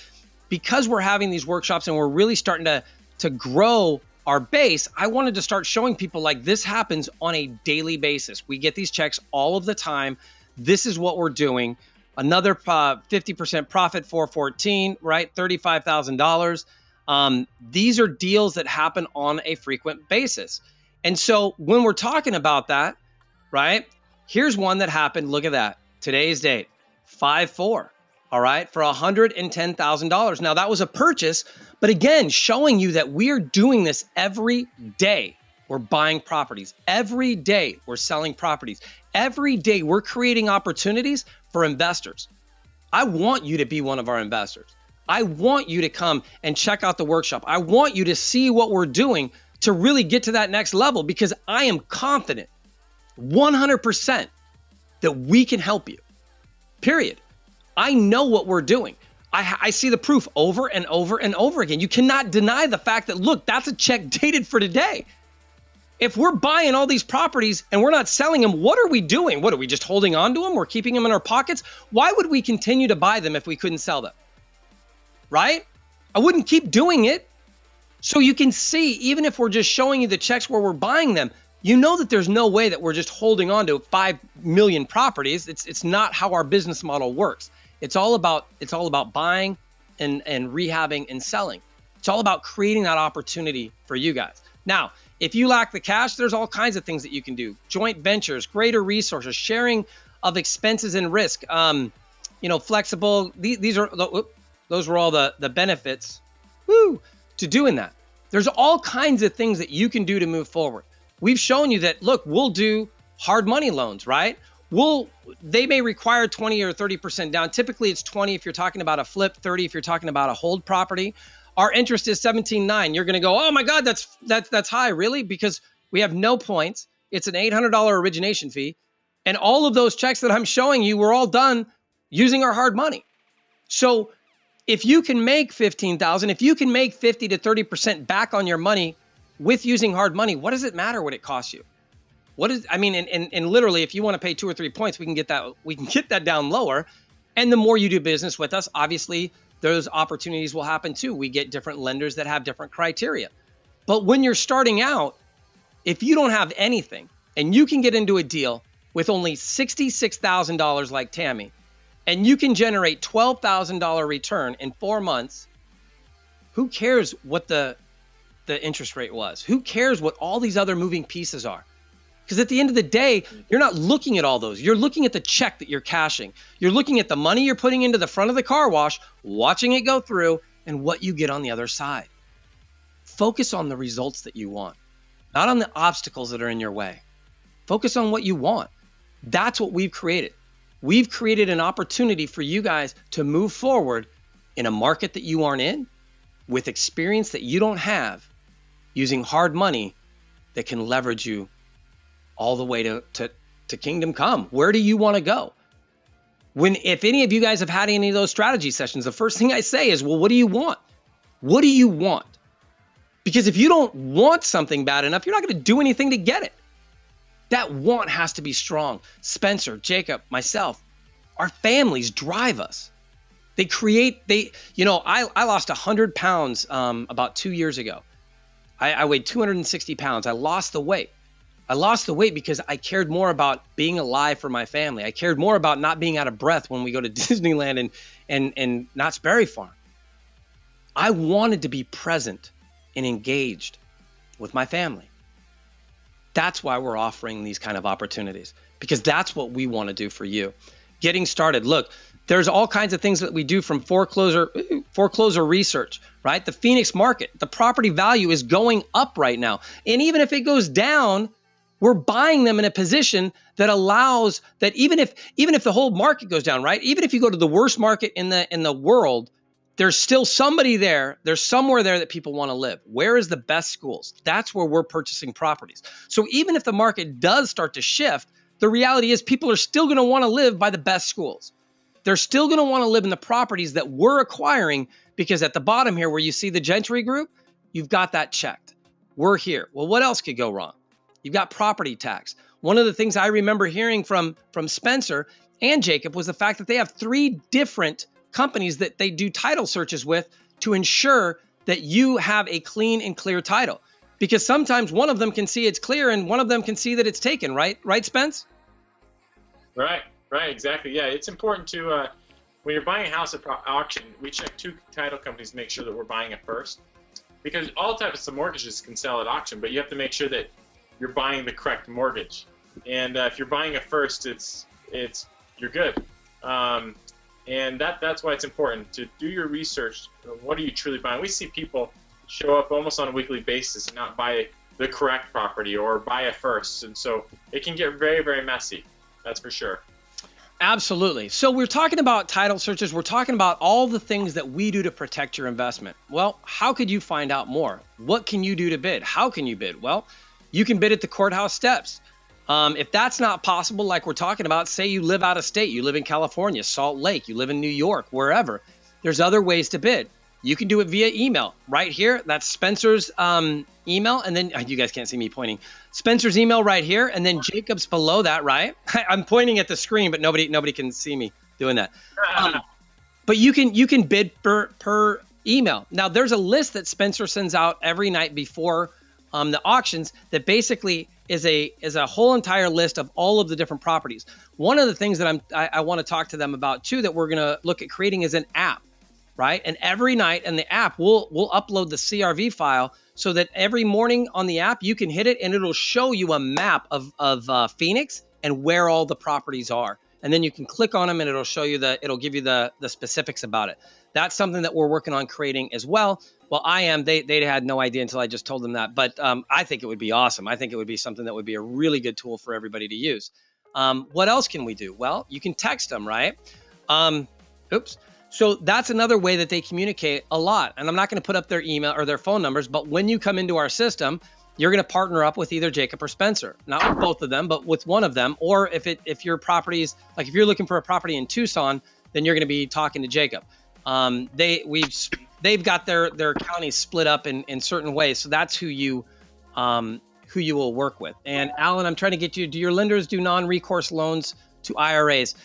Speaker 1: because we're having these workshops and we're really starting to grow our base, I wanted to start showing people like this happens on a daily basis. We get these checks all of the time. This is what we're doing. Another 50% profit, 414, right? $35,000. These are deals that happen on a frequent basis. And so when we're talking about that, right? Here's one that happened. Look at that. Today's date, 5/4. all right, for $110,000. Now, that was a purchase, but again, showing you that we're doing this every day. We're buying properties. Every day, we're selling properties. Every day, we're creating opportunities for investors. I want you to be one of our investors. I want you to come and check out the workshop. I want you to see what we're doing to really get to that next level, because I am confident 100% that we can help you, period. I know what we're doing. I see the proof over and over and over again. You cannot deny the fact that, look, that's a check dated for today. If we're buying all these properties and we're not selling them, what are we doing? What, are we just holding on to them? We're keeping them in our pockets? Why would we continue to buy them if we couldn't sell them? Right? I wouldn't keep doing it. So you can see, even if we're just showing you the checks where we're buying them, you know that there's no way that we're just holding on to 5 million properties. It's not how our business model works. It's all about buying and rehabbing and selling. It's all about creating that opportunity for you guys. Now, if you lack the cash, there's all kinds of things that you can do. Joint ventures, greater resources, sharing of expenses and risk, flexible. Those were all the benefits to doing that. There's all kinds of things that you can do to move forward. We've shown you that, look, we'll do hard money loans, right? They may require 20 or 30% down. Typically it's 20 if you're talking about a flip, 30 if you're talking about a hold property. Our interest is 17.9. You're going to go, oh my God, that's high, really? Because we have no points. It's an $800 origination fee. And all of those checks that I'm showing you were all done using our hard money. So if you can make $15,000, if you can make 50 to 30% back on your money with using hard money, what does it matter what it costs you? And literally, if you want to pay 2 or 3 points, we can get that down lower. And the more you do business with us, obviously, those opportunities will happen too. We get different lenders that have different criteria. But when you're starting out, if you don't have anything and you can get into a deal with only $66,000 like Tammy, and you can generate $12,000 return in 4 months, who cares what the interest rate was? Who cares what all these other moving pieces are? Because at the end of the day, you're not looking at all those. You're looking at the check that you're cashing. You're looking at the money you're putting into the front of the car wash, watching it go through, and what you get on the other side. Focus on the results that you want, not on the obstacles that are in your way. Focus on what you want. That's what we've created. We've created an opportunity for you guys to move forward in a market that you aren't in, with experience that you don't have, using hard money that can leverage you all the way to kingdom come. Where do you want to go? If any of you guys have had any of those strategy sessions, the first thing I say is, well, what do you want? What do you want? Because if you don't want something bad enough, you're not going to do anything to get it. That want has to be strong. Spencer, Jacob, myself, our families drive us. I lost 100 pounds about 2 years ago. I weighed 260 pounds. I lost the weight. I lost the weight because I cared more about being alive for my family. I cared more about not being out of breath when we go to Disneyland and Knott's Berry Farm. I wanted to be present and engaged with my family. That's why we're offering these kind of opportunities, because that's what we want to do for you. Getting started. Look, there's all kinds of things that we do, from foreclosure research, right? The Phoenix market, the property value is going up right now. And even if it goes down, we're buying them in a position that allows that even if the whole market goes down, right? Even if you go to the worst market in the world, there's still somebody there. There's somewhere there that people want to live. Where is the best schools? That's where we're purchasing properties. So even if the market does start to shift, the reality is people are still going to want to live by the best schools. They're still going to want to live in the properties that we're acquiring, because at the bottom here where you see the Gentry Group, you've got that checked. We're here. Well, what else could go wrong? You've got property tax. One of the things I remember hearing from Spencer and Jacob was the fact that they have 3 different companies that they do title searches with to ensure that you have a clean and clear title. Because sometimes one of them can see it's clear and one of them can see that it's taken, right? Right, Spence?
Speaker 2: Right, exactly. Yeah, it's important to, when you're buying a house at auction, we check 2 title companies to make sure that we're buying it first. Because all types of mortgages can sell at auction, but you have to make sure that you're buying the correct mortgage. And if you're buying it first, you're good. And that's why it's important to do your research. What are you truly buying? We see people show up almost on a weekly basis and not buy the correct property or buy it first. And so it can get very, very messy. That's for sure.
Speaker 1: Absolutely. So we're talking about title searches. We're talking about all the things that we do to protect your investment. Well, how could you find out more? What can you do to bid? How can you bid? Well, you can bid at the courthouse steps. If that's not possible, like we're talking about, say you live out of state, you live in California, Salt Lake, you live in New York, wherever, there's other ways to bid. You can do it via email right here. That's Spencer's email. And then you guys can't see me pointing. Spencer's email right here. And then Jacob's below that, right? I'm pointing at the screen, but nobody can see me doing that. But you can bid per email. Now, there's a list that Spencer sends out every night before the auctions that basically is a whole entire list of all of the different properties. One of the things that I want to talk to them about too, that we're going to look at creating, is an app, right? And every night in the app, we'll upload the CRV file so that every morning on the app, you can hit it and it'll show you a map of Phoenix and where all the properties are. And then you can click on them and it'll show you it'll give you the specifics about it. That's something that we're working on creating as well. Well, they had no idea until I just told them that, but I think it would be awesome. I think it would be something that would be a really good tool for everybody to use. What else can we do? Well, you can text them, right? So that's another way that they communicate a lot. And I'm not going to put up their email or their phone numbers, but when you come into our system, you're going to partner up with either Jacob or Spencer, not with both of them, but with one of them. Or if your properties, like if you're looking for a property in Tucson, then you're going to be talking to Jacob. They've got their counties split up in certain ways. So that's who you will work with. And Alan, I'm trying to get you, do your lenders do non-recourse loans to IRAs?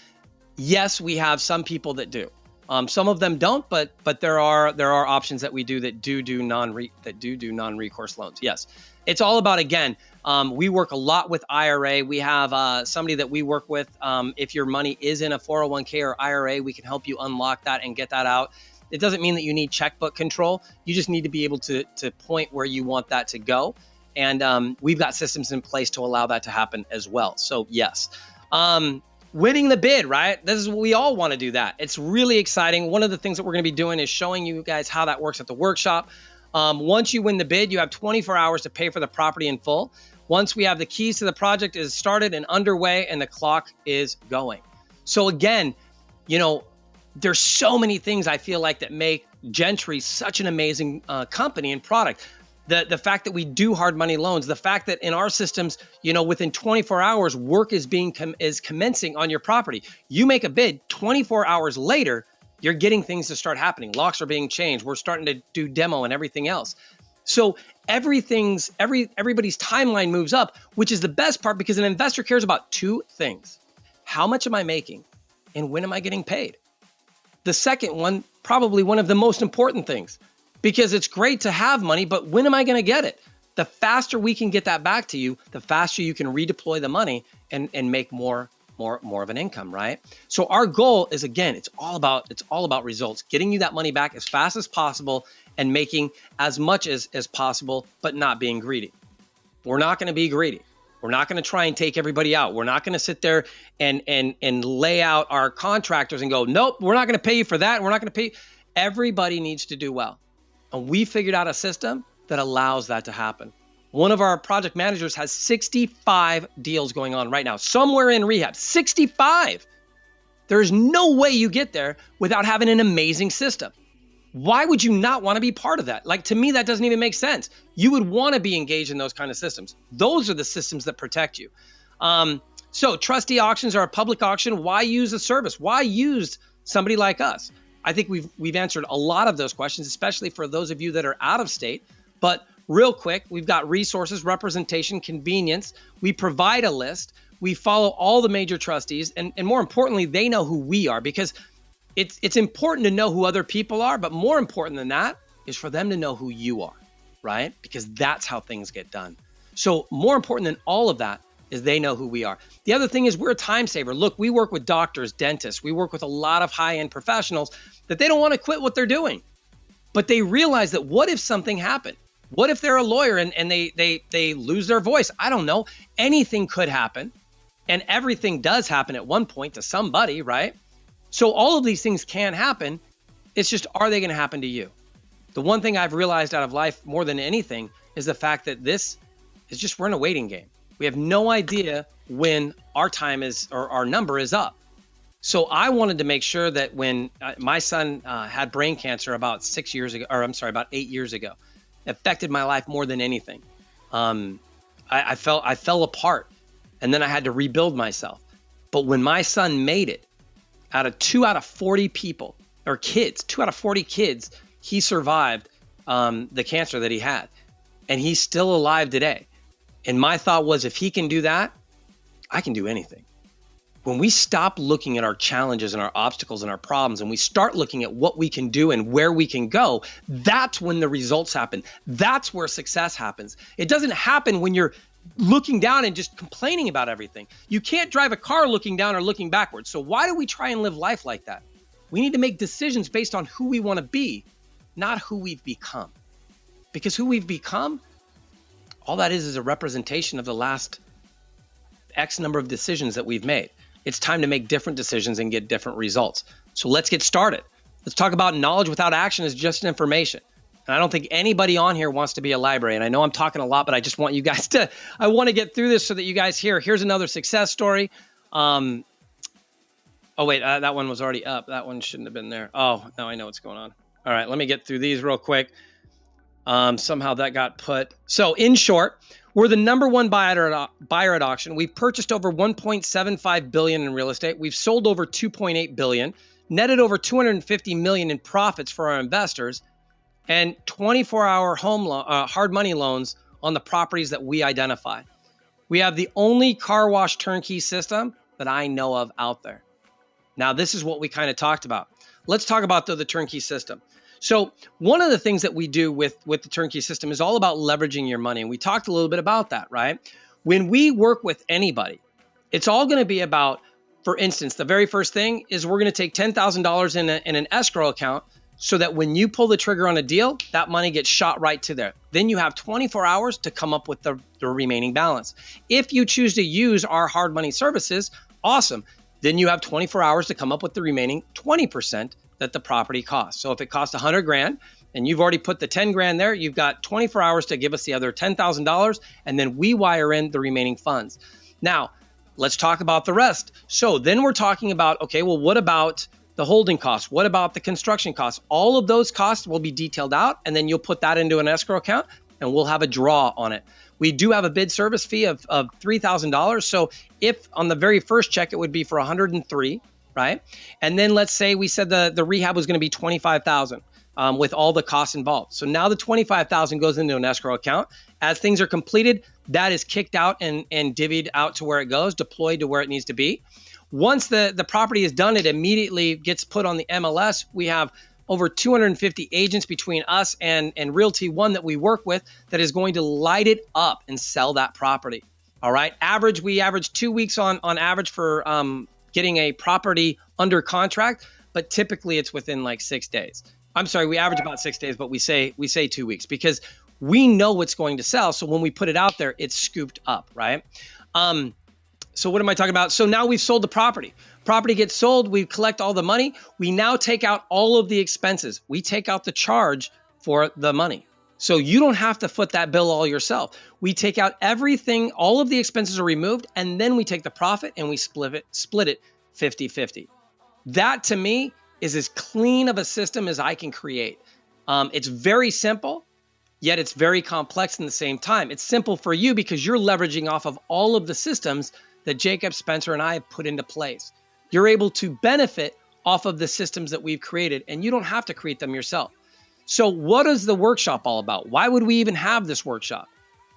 Speaker 1: Yes, we have some people that do. Some of them don't, but there are options that we do that do non-recourse loans. Yes, it's all about, again, we work a lot with IRA. We have somebody that we work with. If your money is in a 401k or IRA, we can help you unlock that and get that out. It doesn't mean that you need checkbook control. You just need to be able to point where you want that to go. And we've got systems in place to allow that to happen as well. So yes. Winning the bid, right? This is what we all want to do that. It's really exciting. One of the things that we're going to be doing is showing you guys how that works at the workshop. Once you win the bid, you have 24 hours to pay for the property in full. Once we have the keys to the project is started and underway and the clock is going. So again, there's so many things I feel like that make Gentry such an amazing company and product. The fact that we do hard money loans, the fact that in our systems, within 24 hours, work is commencing on your property. You make a bid, 24 hours later, you're getting things to start happening. Locks are being changed. We're starting to do demo and everything else. So everybody's timeline moves up, which is the best part because an investor cares about two things. How much am I making? And when am I getting paid? The second one, probably one of the most important things. Because it's great to have money, but when am I going to get it? The faster we can get that back to you, the faster you can redeploy the money and make more of an income, right? So our goal is, again, it's all about results, getting you that money back as fast as possible and making as much as possible, but not being greedy. We're not going to be greedy. We're not going to try and take everybody out. We're not going to sit there and lay out our contractors and go, nope, we're not going to pay you for that. We're not going to pay. Everybody needs to do well. And we figured out a system that allows that to happen. One of our project managers has 65 deals going on right now, somewhere in rehab. 65. There's no way you get there without having an amazing system. Why would you not want to be part of that? Like, to me, that doesn't even make sense. You would want to be engaged in those kind of systems. Those are the systems that protect you. So trustee auctions are a public auction. Why use a service? Why use somebody like us? I think we've answered a lot of those questions, especially for those of you that are out of state. But real quick, we've got resources, representation, convenience. We provide a list. We follow all the major trustees. And more importantly, they know who we are, because it's important to know who other people are. But more important than that is for them to know who you are, right? Because that's how things get done. So more important than all of that is they know who we are. The other thing is we're a time saver. Look, we work with doctors, dentists. We work with a lot of high-end professionals that they don't want to quit what they're doing. But they realize that what if something happened? What if they're a lawyer and they lose their voice? I don't know. Anything could happen. And everything does happen at one point to somebody, right? So all of these things can happen. It's just, are they going to happen to you? The one thing I've realized out of life more than anything is the fact that this is just, we're in a waiting game. We have no idea when our time is, or our number is up. So I wanted to make sure that when my son had brain cancer about 6 years ago, or I'm sorry, about 8 years ago, it affected my life more than anything. I fell apart, and then I had to rebuild myself. But when my son made it, two out of 40 people, or kids, 2 out of 40 kids, he survived the cancer that he had, and he's still alive today. And my thought was, if he can do that, I can do anything. When we stop looking at our challenges and our obstacles and our problems, and we start looking at what we can do and where we can go, that's when the results happen. That's where success happens. It doesn't happen when you're looking down and just complaining about everything. You can't drive a car looking down or looking backwards. So why do we try and live life like that? We need to make decisions based on who we want to be, not who we've become. Because who we've become, all that is a representation of the last X number of decisions that we've made. It's time to make different decisions and get different results. So let's get started. Let's talk about knowledge without action is just information. And I don't think anybody on here wants to be a library. And I know I'm talking a lot, but I just want you guys to, I want to get through this so that you guys hear. Here's another success story. Oh, wait, that one was already up. That one shouldn't have been there. Oh, now I know what's going on. All right, let me get through these real quick. Somehow that got put. So in short, we're the number one buyer at auction. We've purchased over $1.75 billion in real estate. We've sold over $2.8 billion, netted over $250 million in profits for our investors, and 24-hour hard money loans on the properties that we identify. We have the only car wash turnkey system that I know of out there. Now, this is what we kind of talked about. Let's talk about the turnkey system. So one of the things that we do with the turnkey system is all about leveraging your money. And we talked a little bit about that, right? When we work with anybody, it's all going to be about, for instance, the very first thing is we're going to take $10,000 in an escrow account so that when you pull the trigger on a deal, that money gets shot right to there. Then you have 24 hours to come up with the remaining balance. If you choose to use our hard money services, awesome. Then you have 24 hours to come up with the remaining 20% that the property costs. So if it costs 100 grand and you've already put the 10 grand there, you've got 24 hours to give us the other $10,000, and then we wire in the remaining funds. Now, let's talk about the rest. So then we're talking about, okay, well, what about the holding costs? What about the construction costs? All of those costs will be detailed out, and then you'll put that into an escrow account and we'll have a draw on it. We do have a bid service fee of $3,000. So if on the very first check, it would be for 103, right? And then let's say we said the rehab was going to be 25,000 with all the costs involved. So now the 25,000 goes into an escrow account. As things are completed, that is kicked out and divvied out to where it goes, deployed to where it needs to be. Once the property is done, it immediately gets put on the MLS. We have over 250 agents between us and Realty One that we work with that is going to light it up and sell that property. All right. We average 2 weeks on average for getting a property under contract, but typically it's within like 6 days. I'm sorry, we average about 6 days, but we say 2 weeks because we know what's going to sell. So when we put it out there, it's scooped up, right? So what am I talking about? So now we've sold the property. Property gets sold. We collect all the money. We now take out all of the expenses. We take out the charge for the money. So you don't have to foot that bill all yourself. We take out everything. All of the expenses are removed. And then we take the profit and we split it 50-50. That to me is as clean of a system as I can create. It's very simple, yet it's very complex in the same time. It's simple for you because you're leveraging off of all of the systems that Jacob, Spencer, and I have put into place. You're able to benefit off of the systems that we've created, and you don't have to create them yourself. So what is the workshop all about? Why would we even have this workshop?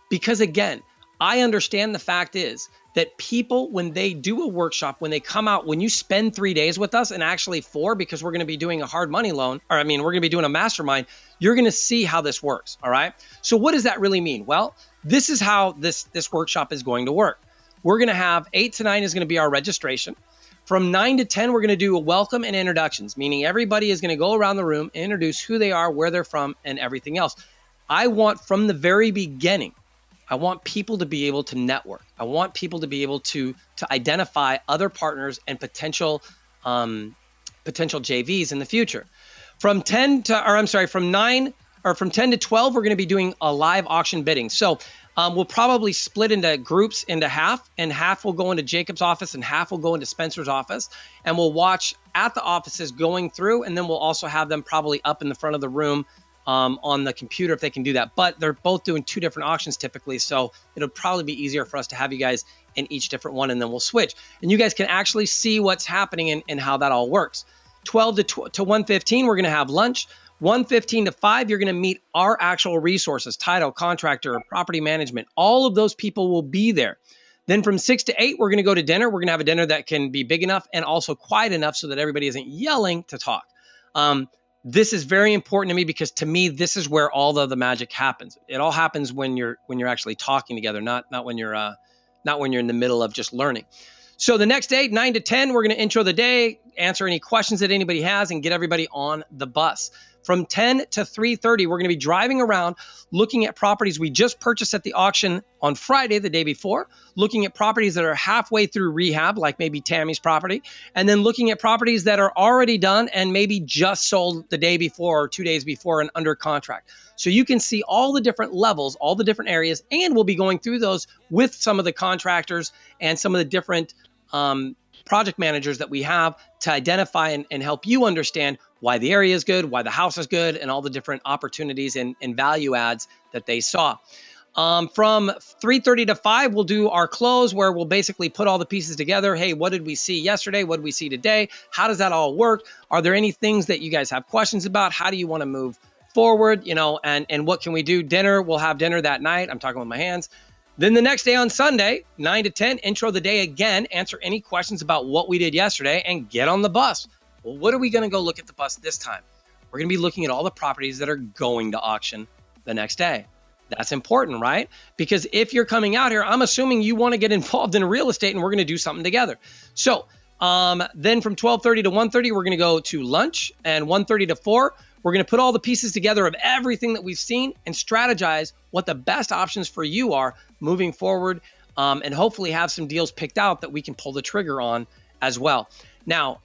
Speaker 1: Because again, I understand the fact is that people, when they do a workshop, when they come out, when you spend 3 days with us, and actually 4, because we're going to be doing a hard money loan, we're going to be doing a mastermind, you're going to see how this works. All right. So what does that really mean? Well, this is how this workshop is going to work. We're going to have 8 to 9 is going to be our registration. From 9 to 10, we're going to do a welcome and introductions, meaning everybody is going to go around the room, introduce who they are, where they're from, and everything else. I want from the very beginning, I want people to be able to network. I want people to be able to identify other partners and potential potential JVs in the future. From 10 to 12, we're going to be doing a live auction bidding. So we'll probably split into groups into half, and half will go into Jacob's office and half will go into Spencer's office. And we'll watch at the offices going through, and then we'll also have them probably up in the front of the room on the computer if they can do that. But they're both doing 2 different auctions typically, so it'll probably be easier for us to have you guys in each different one, and then we'll switch. And you guys can actually see what's happening and how that all works. 12 to 1:15, we're going to have lunch. 1:15 to 5, you're going to meet our actual resources, title, contractor, property management. All of those people will be there. Then from 6 to 8, we're going to go to dinner. We're going to have a dinner that can be big enough and also quiet enough so that everybody isn't yelling to talk. This is very important to me because to me, this is where all the magic happens. It all happens when you're actually talking together, not when you're in the middle of just learning. So the next day, 9 to 10, we're going to intro the day, answer any questions that anybody has, and get everybody on the bus. From 10 to 3:30, we're going to be driving around looking at properties we just purchased at the auction on Friday, the day before, looking at properties that are halfway through rehab, like maybe Tammy's property, and then looking at properties that are already done and maybe just sold the day before or 2 days before and under contract. So you can see all the different levels, all the different areas, and we'll be going through those with some of the contractors and some of the different project managers that we have to identify and help you understand why the area is good, why the house is good, and all the different opportunities and value adds that they saw. From 3:30 to 5, we'll do our close where we'll basically put all the pieces together. Hey, what did we see yesterday? What did we see today? How does that all work? Are there any things that you guys have questions about? How do you want to move forward? And what can we do? Dinner, we'll have dinner that night. I'm talking with my hands. Then the next day on Sunday, 9 to 10, intro the day again, answer any questions about what we did yesterday, and get on the bus. Well, what are we going to go look at the bus this time? We're going to be looking at all the properties that are going to auction the next day. That's important, right? Because if you're coming out here, I'm assuming you want to get involved in real estate, and we're going to do something together. So then from 12:30 to 1:30, we're going to go to lunch, and 1:30 to 4, we're going to put all the pieces together of everything that we've seen and strategize what the best options for you are moving forward, and hopefully have some deals picked out that we can pull the trigger on as well. Now,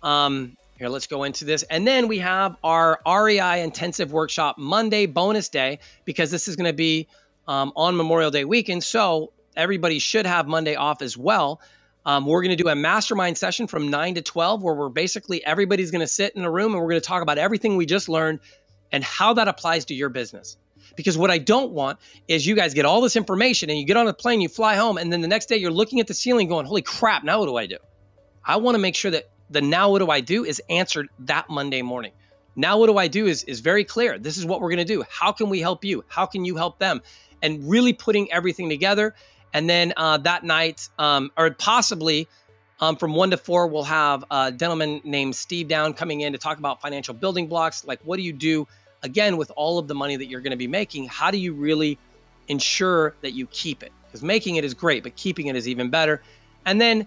Speaker 1: here, let's go into this. And then we have our REI intensive workshop Monday bonus day, because this is going to be on Memorial Day weekend. So everybody should have Monday off as well. We're going to do a mastermind session from 9 to 12, where we're basically everybody's going to sit in a room and we're going to talk about everything we just learned and how that applies to your business. Because what I don't want is you guys get all this information and you get on a plane, you fly home, and then the next day you're looking at the ceiling going, holy crap, now what do I do? I want to make sure that the now what do I do is answered that Monday morning. Now what do I do is very clear. This is what we're going to do. How can we help you? How can you help them? And really putting everything together. And then that night, or possibly from 1 to 4, we'll have a gentleman named Steve Down coming in to talk about financial building blocks. Like, what do you do, again, with all of the money that you're going to be making? How do you really ensure that you keep it? Because making it is great, but keeping it is even better. And then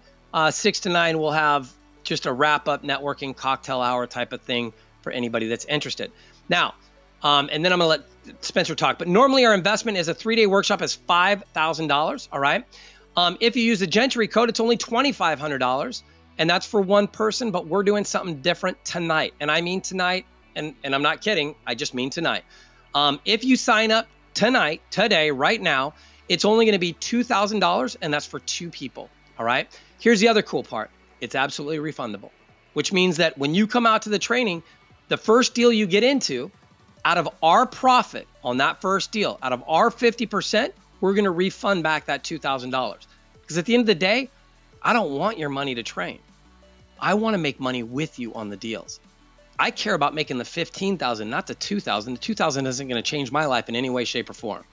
Speaker 1: 6 to 9, we'll have just a wrap-up networking cocktail hour type of thing for anybody that's interested. Now, and then I'm going to let Spencer talk. But normally our investment is a 3-day workshop is $5,000, all right? If you use the Gentry code, it's only $2,500, and that's for one person, but we're doing something different tonight. And I mean tonight, and I'm not kidding, I just mean tonight. If you sign up tonight, today, right now, it's only going to be $2,000, and that's for 2 people, all right? Here's the other cool part. It's absolutely refundable, which means that when you come out to the training, the first deal you get into, out of our profit on that first deal, out of our 50%, we're going to refund back that $2,000. Because at the end of the day, I don't want your money to train. I want to make money with you on the deals. I care about making the $15,000, not the $2,000. The $2,000 isn't going to change my life in any way, shape, or form.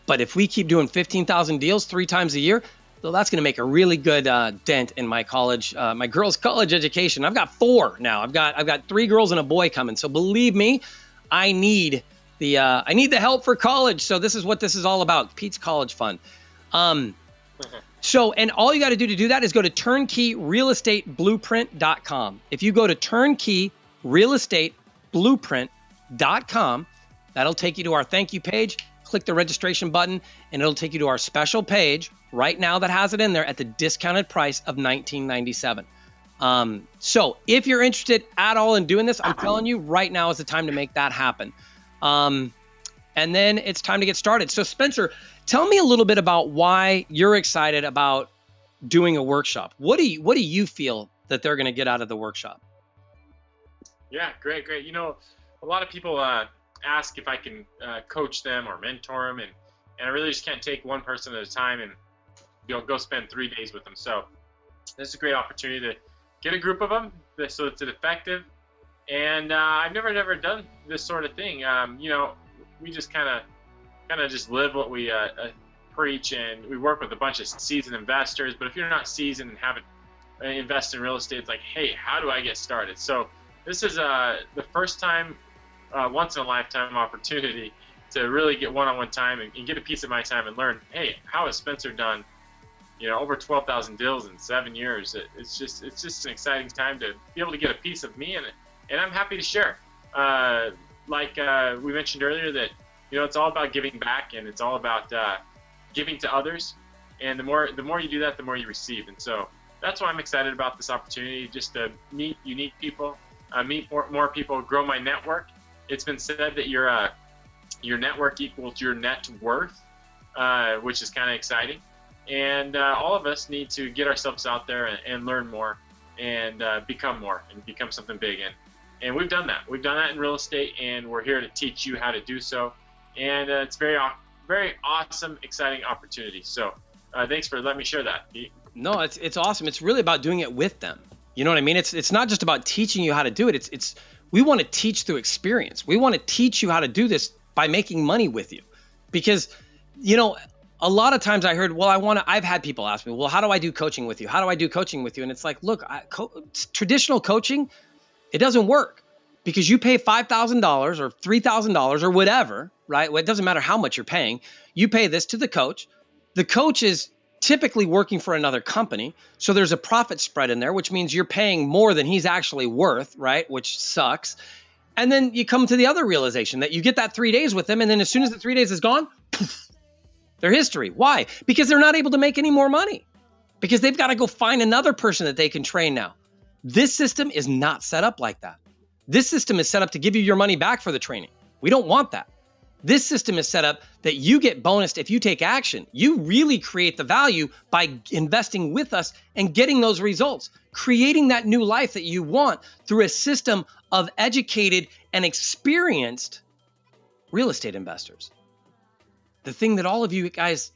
Speaker 1: But if we keep doing 15,000 deals 3 times a year, well, that's going to make a really good dent in my college, my girls' college education. I've got 4 now. I've got 3 girls and a boy coming. So believe me, I need the help for college. So this is what this is all about. Pete's College Fund. So, and all you got to do that is go to turnkeyrealestateblueprint.com. If you go to turnkeyrealestateblueprint.com, that'll take you to our thank you page. Click the registration button, and it'll take you to our special page right now that has it in there at the discounted price of $19.97. So if you're interested at all in doing this, I'm telling you right now is the time to make that happen. And then it's time to get started. So Spencer, tell me a little bit about why you're excited about doing a workshop. What do you feel that they're going to get out of the workshop?
Speaker 2: Yeah, great. You know, a lot of people ask if I can coach them or mentor them, and I really just can't take one person at a time and go spend 3 days with them. So this is a great opportunity to get a group of them so it's effective. And I've never done this sort of thing. You know, we just kind of just live what we preach, and we work with a bunch of seasoned investors. But if you're not seasoned and haven't invested in real estate, it's like, hey, how do I get started? So this is the first time, once in a lifetime opportunity to really get one-on-one time and get a piece of my time and learn, hey, how has Spencer done, you know, over 12,000 deals in 7 years? It's just an exciting time to be able to get a piece of me, and I'm happy to share. Like we mentioned earlier, that, you know, it's all about giving back, and it's all about giving to others. And the more you do that, the more you receive. And so that's why I'm excited about this opportunity, just to meet unique people, meet more people, grow my network. It's been said that your network equals your net worth, which is kind of exciting. And all of us need to get ourselves out there and learn more and become more and become something big. And we've done that. We've done that in real estate, and we're here to teach you how to do so. And it's very awesome, exciting opportunity. So thanks for letting me share that.
Speaker 1: No, it's awesome. It's really about doing it with them. You know what I mean? It's not just about teaching you how to do it. It's we want to teach through experience. We want to teach you how to do this by making money with you. Because, you know, a lot of times I heard, I've had people ask me, well, how do I do coaching with you? How do I do coaching with you? And it's like, look, traditional coaching, it doesn't work, because you pay $5,000 or $3,000 or whatever, right? Well, it doesn't matter how much you're paying. You pay this to the coach. The coach is typically working for another company. So there's a profit spread in there, which means you're paying more than he's actually worth, right? Which sucks. And then you come to the other realization that you get that 3 days with them. And then as soon as the 3 days is gone, poof, they're history. Why? Because they're not able to make any more money, because they've got to go find another person that they can train now. This system is not set up like that. This system is set up to give you your money back for the training. We don't want that. This system is set up that you get bonused if you take action. You really create the value by investing with us and getting those results, creating that new life that you want through a system of educated and experienced real estate investors. The thing that all of you guys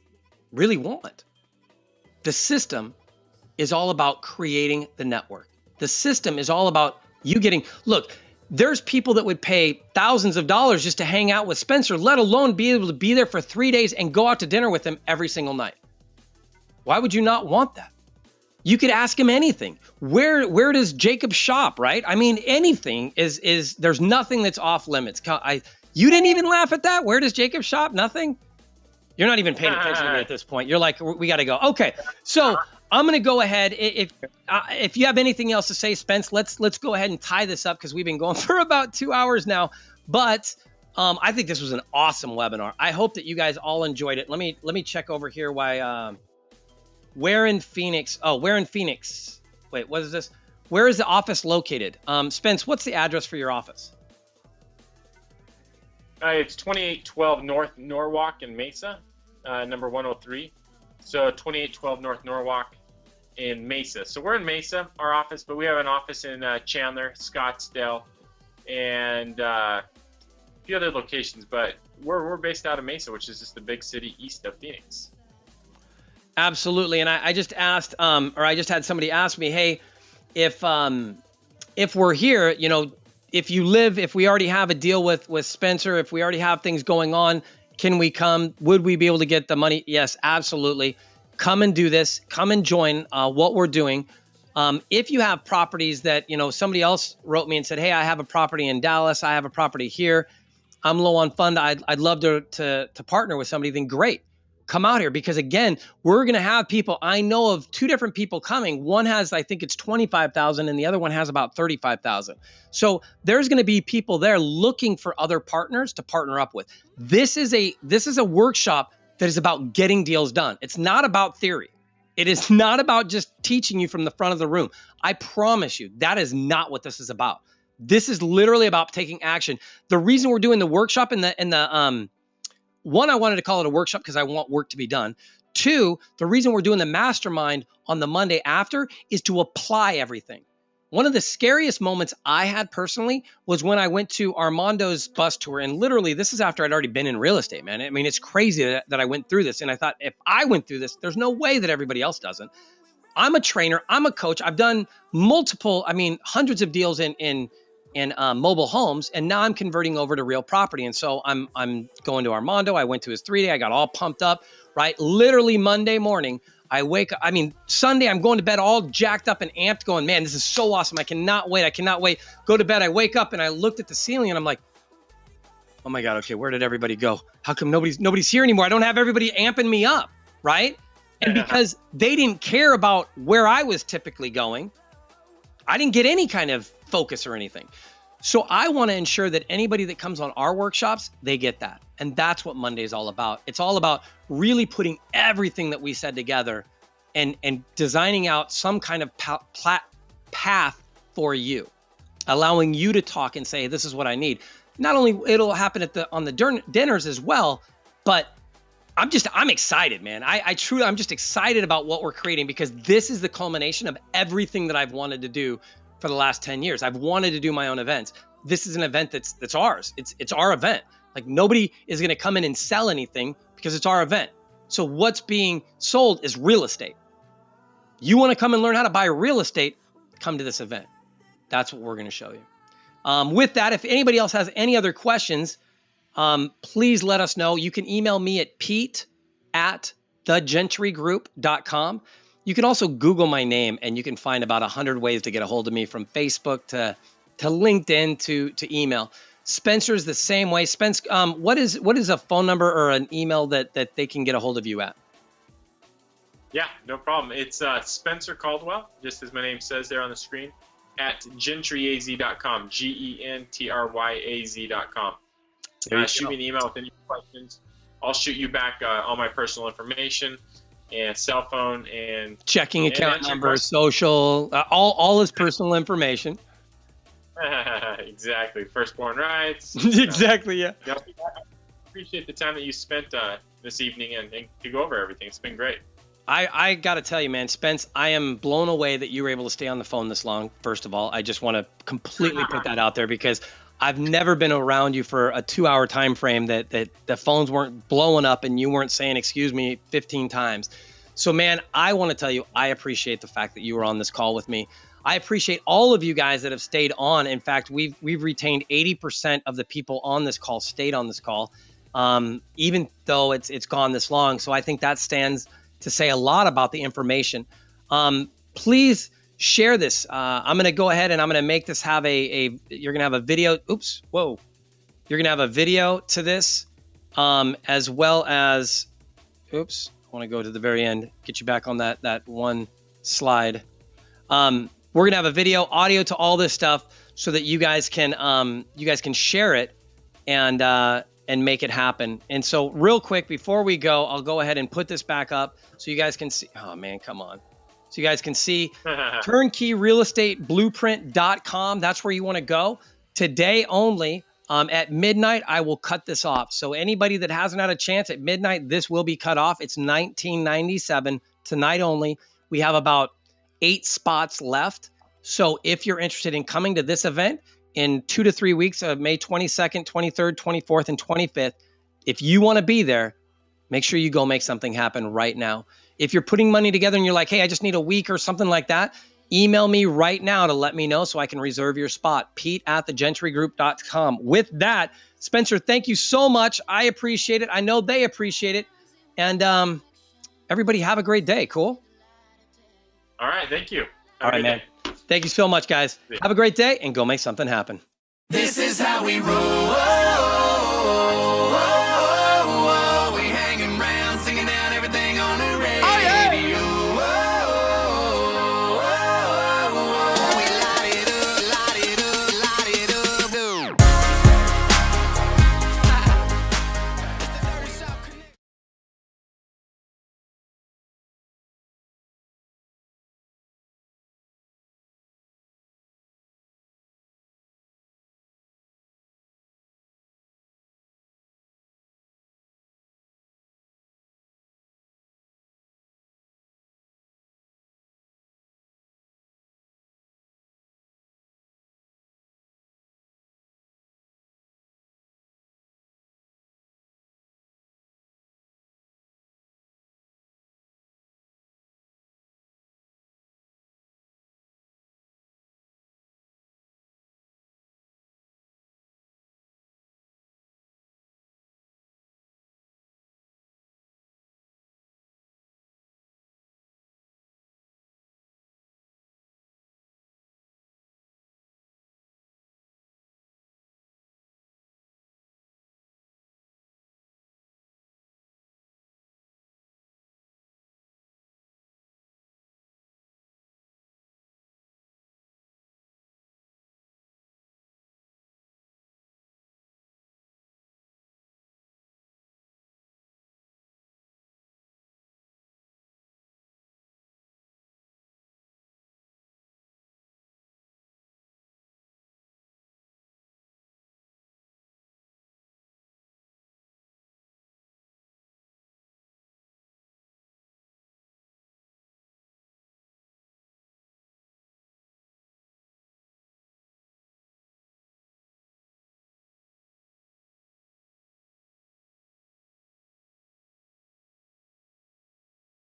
Speaker 1: really want. The system is all about creating the network. The system is all about you getting, look, there's people that would pay thousands of dollars just to hang out with Spencer, let alone be able to be there for 3 days and go out to dinner with him every single night. Why would you not want that? You could ask him anything. Where does Jacob shop, right? I mean, anything is there's nothing that's off limits. You didn't even laugh at that? Where does Jacob shop? Nothing? You're not even paying attention to me at this point. You're like, we got to go. Okay, so I'm going to go ahead. If you have anything else to say, Spence, let's go ahead and tie this up, because we've been going for about 2 hours now. But I think this was an awesome webinar. I hope that you guys all enjoyed it. Let me check over here. Where in Phoenix? Oh, where in Phoenix? Wait, what is this? Where is the office located? Spence, what's the address for your office?
Speaker 2: It's 2812 North Norwalk in Mesa, number 103. So 2812 North Norwalk in Mesa. So we're in Mesa, our office, but we have an office in Chandler, Scottsdale, and a few other locations. But we're based out of Mesa, which is just the big city east of Phoenix.
Speaker 1: Absolutely. And I just asked, or I just had somebody ask me, hey, if we're here, you know, if we already have a deal with Spencer, if we already have things going on, can we come? Would we be able to get the money? Yes, absolutely. Come and do this. Come and join what we're doing. If you have properties that, you know, somebody else wrote me and said, hey, I have a property in Dallas. I have a property here. I'm low on fund. I'd love to partner with somebody. Then great. Come out here, because again, we're going to have people. I know of 2 different people coming. One has, I think it's 25,000, and the other one has about 35,000. So there's going to be people there looking for other partners to partner up with. This is a workshop that is about getting deals done. It's not about theory. It is not about just teaching you from the front of the room. I promise you, that is not what this is about. This is literally about taking action. The reason we're doing the workshop in the one, I wanted to call it a workshop because I want work to be done. Two, the reason we're doing the mastermind on the Monday after is to apply everything. One of the scariest moments I had personally was when I went to Armando's bus tour. And literally, this is after I'd already been in real estate, man. I mean, it's crazy that I went through this. And I thought, if I went through this, there's no way that everybody else doesn't. I'm a trainer. I'm a coach. I've done hundreds of deals in mobile homes. And now I'm converting over to real property. And so I'm going to Armando. I went to his 3-day. I got all pumped up, right? Literally Monday morning, I wake up, Sunday, I'm going to bed all jacked up and amped going, man, this is so awesome. I cannot wait. Go to bed. I wake up and I looked at the ceiling and I'm like, oh my God, okay, where did everybody go? How come nobody's here anymore? I don't have everybody amping me up, right? And because they didn't care about where I was typically going, I didn't get any kind of focus or anything. So I want to ensure that anybody that comes on our workshops, they get that. And that's what Monday is all about. It's all about really putting everything that we said together and designing out some kind of path for you, allowing you to talk and say, this is what I need. Not only it'll happen on the dinners as well, but I'm excited, man. I'm just excited about what we're creating because this is the culmination of everything that I've wanted to do for the last 10 years. I've wanted to do my own events. This is an event that's ours. It's our event. Like nobody is going to come in and sell anything because it's our event. So what's being sold is real estate. You want to come and learn how to buy real estate, come to this event. That's what we're going to show you. With that, if anybody else has any other questions, please let us know. You can email me at pete@thegentrygroup.com. You can also Google my name and you can find about 100 ways to get a hold of me, from Facebook to LinkedIn to email. Spencer's the same way. Spence, what is a phone number or an email that they can get a hold of you at?
Speaker 2: Yeah, no problem. It's Spencer Caldwell, just as my name says there on the screen, at gentryaz.com, GENTRYAZ.com. Shoot me an email with any questions. I'll shoot you back all my personal information and cell phone and
Speaker 1: checking account number, social, all his personal information.
Speaker 2: Exactly. Firstborn rights.
Speaker 1: Exactly. Yeah.
Speaker 2: I appreciate the time that you spent this evening and to go over everything. It's been great.
Speaker 1: I got to tell you, man, Spence, I am blown away that you were able to stay on the phone this long. First of all, I just want to completely put that out there because I've never been around you for a 2-hour time frame that the phones weren't blowing up and you weren't saying, excuse me, 15 times. So, man, I want to tell you, I appreciate the fact that you were on this call with me. I appreciate all of you guys that have stayed on. In fact, we've retained 80% of the people on this call stayed on this call, even though it's gone this long. So I think that stands to say a lot about the information. Please share this. I'm going to go ahead and I'm going to make this have you're going to have a video. Oops. Whoa. You're going to have a video to this, as well as, oops, I want to go to the very end, get you back on that one slide. We're going to have a video, audio to all this stuff so that you guys can share it and make it happen. And so real quick, before we go, I'll go ahead and put this back up so you guys can see. Oh man, come on. So you guys can see turnkeyrealestateblueprint.com. That's where you want to go. Today only, at midnight, I will cut this off. So anybody that hasn't had a chance at midnight, this will be cut off. It's $19.97 tonight only. We have about 8 spots left. So if you're interested in coming to this event in 2 to 3 weeks of May 22nd, 23rd, 24th, and 25th, if you want to be there, make sure you go make something happen right now. If you're putting money together and you're like, hey, I just need a week or something like that, email me right now to let me know so I can reserve your spot. Pete@thegentrygroup.com. With that, Spencer, thank you so much. I appreciate it. I know they appreciate it. And everybody have a great day. Cool?
Speaker 2: All right. Thank you.
Speaker 1: All right, man. Thank you so much, guys. Have a great day and go make something happen.
Speaker 3: This is how we roll.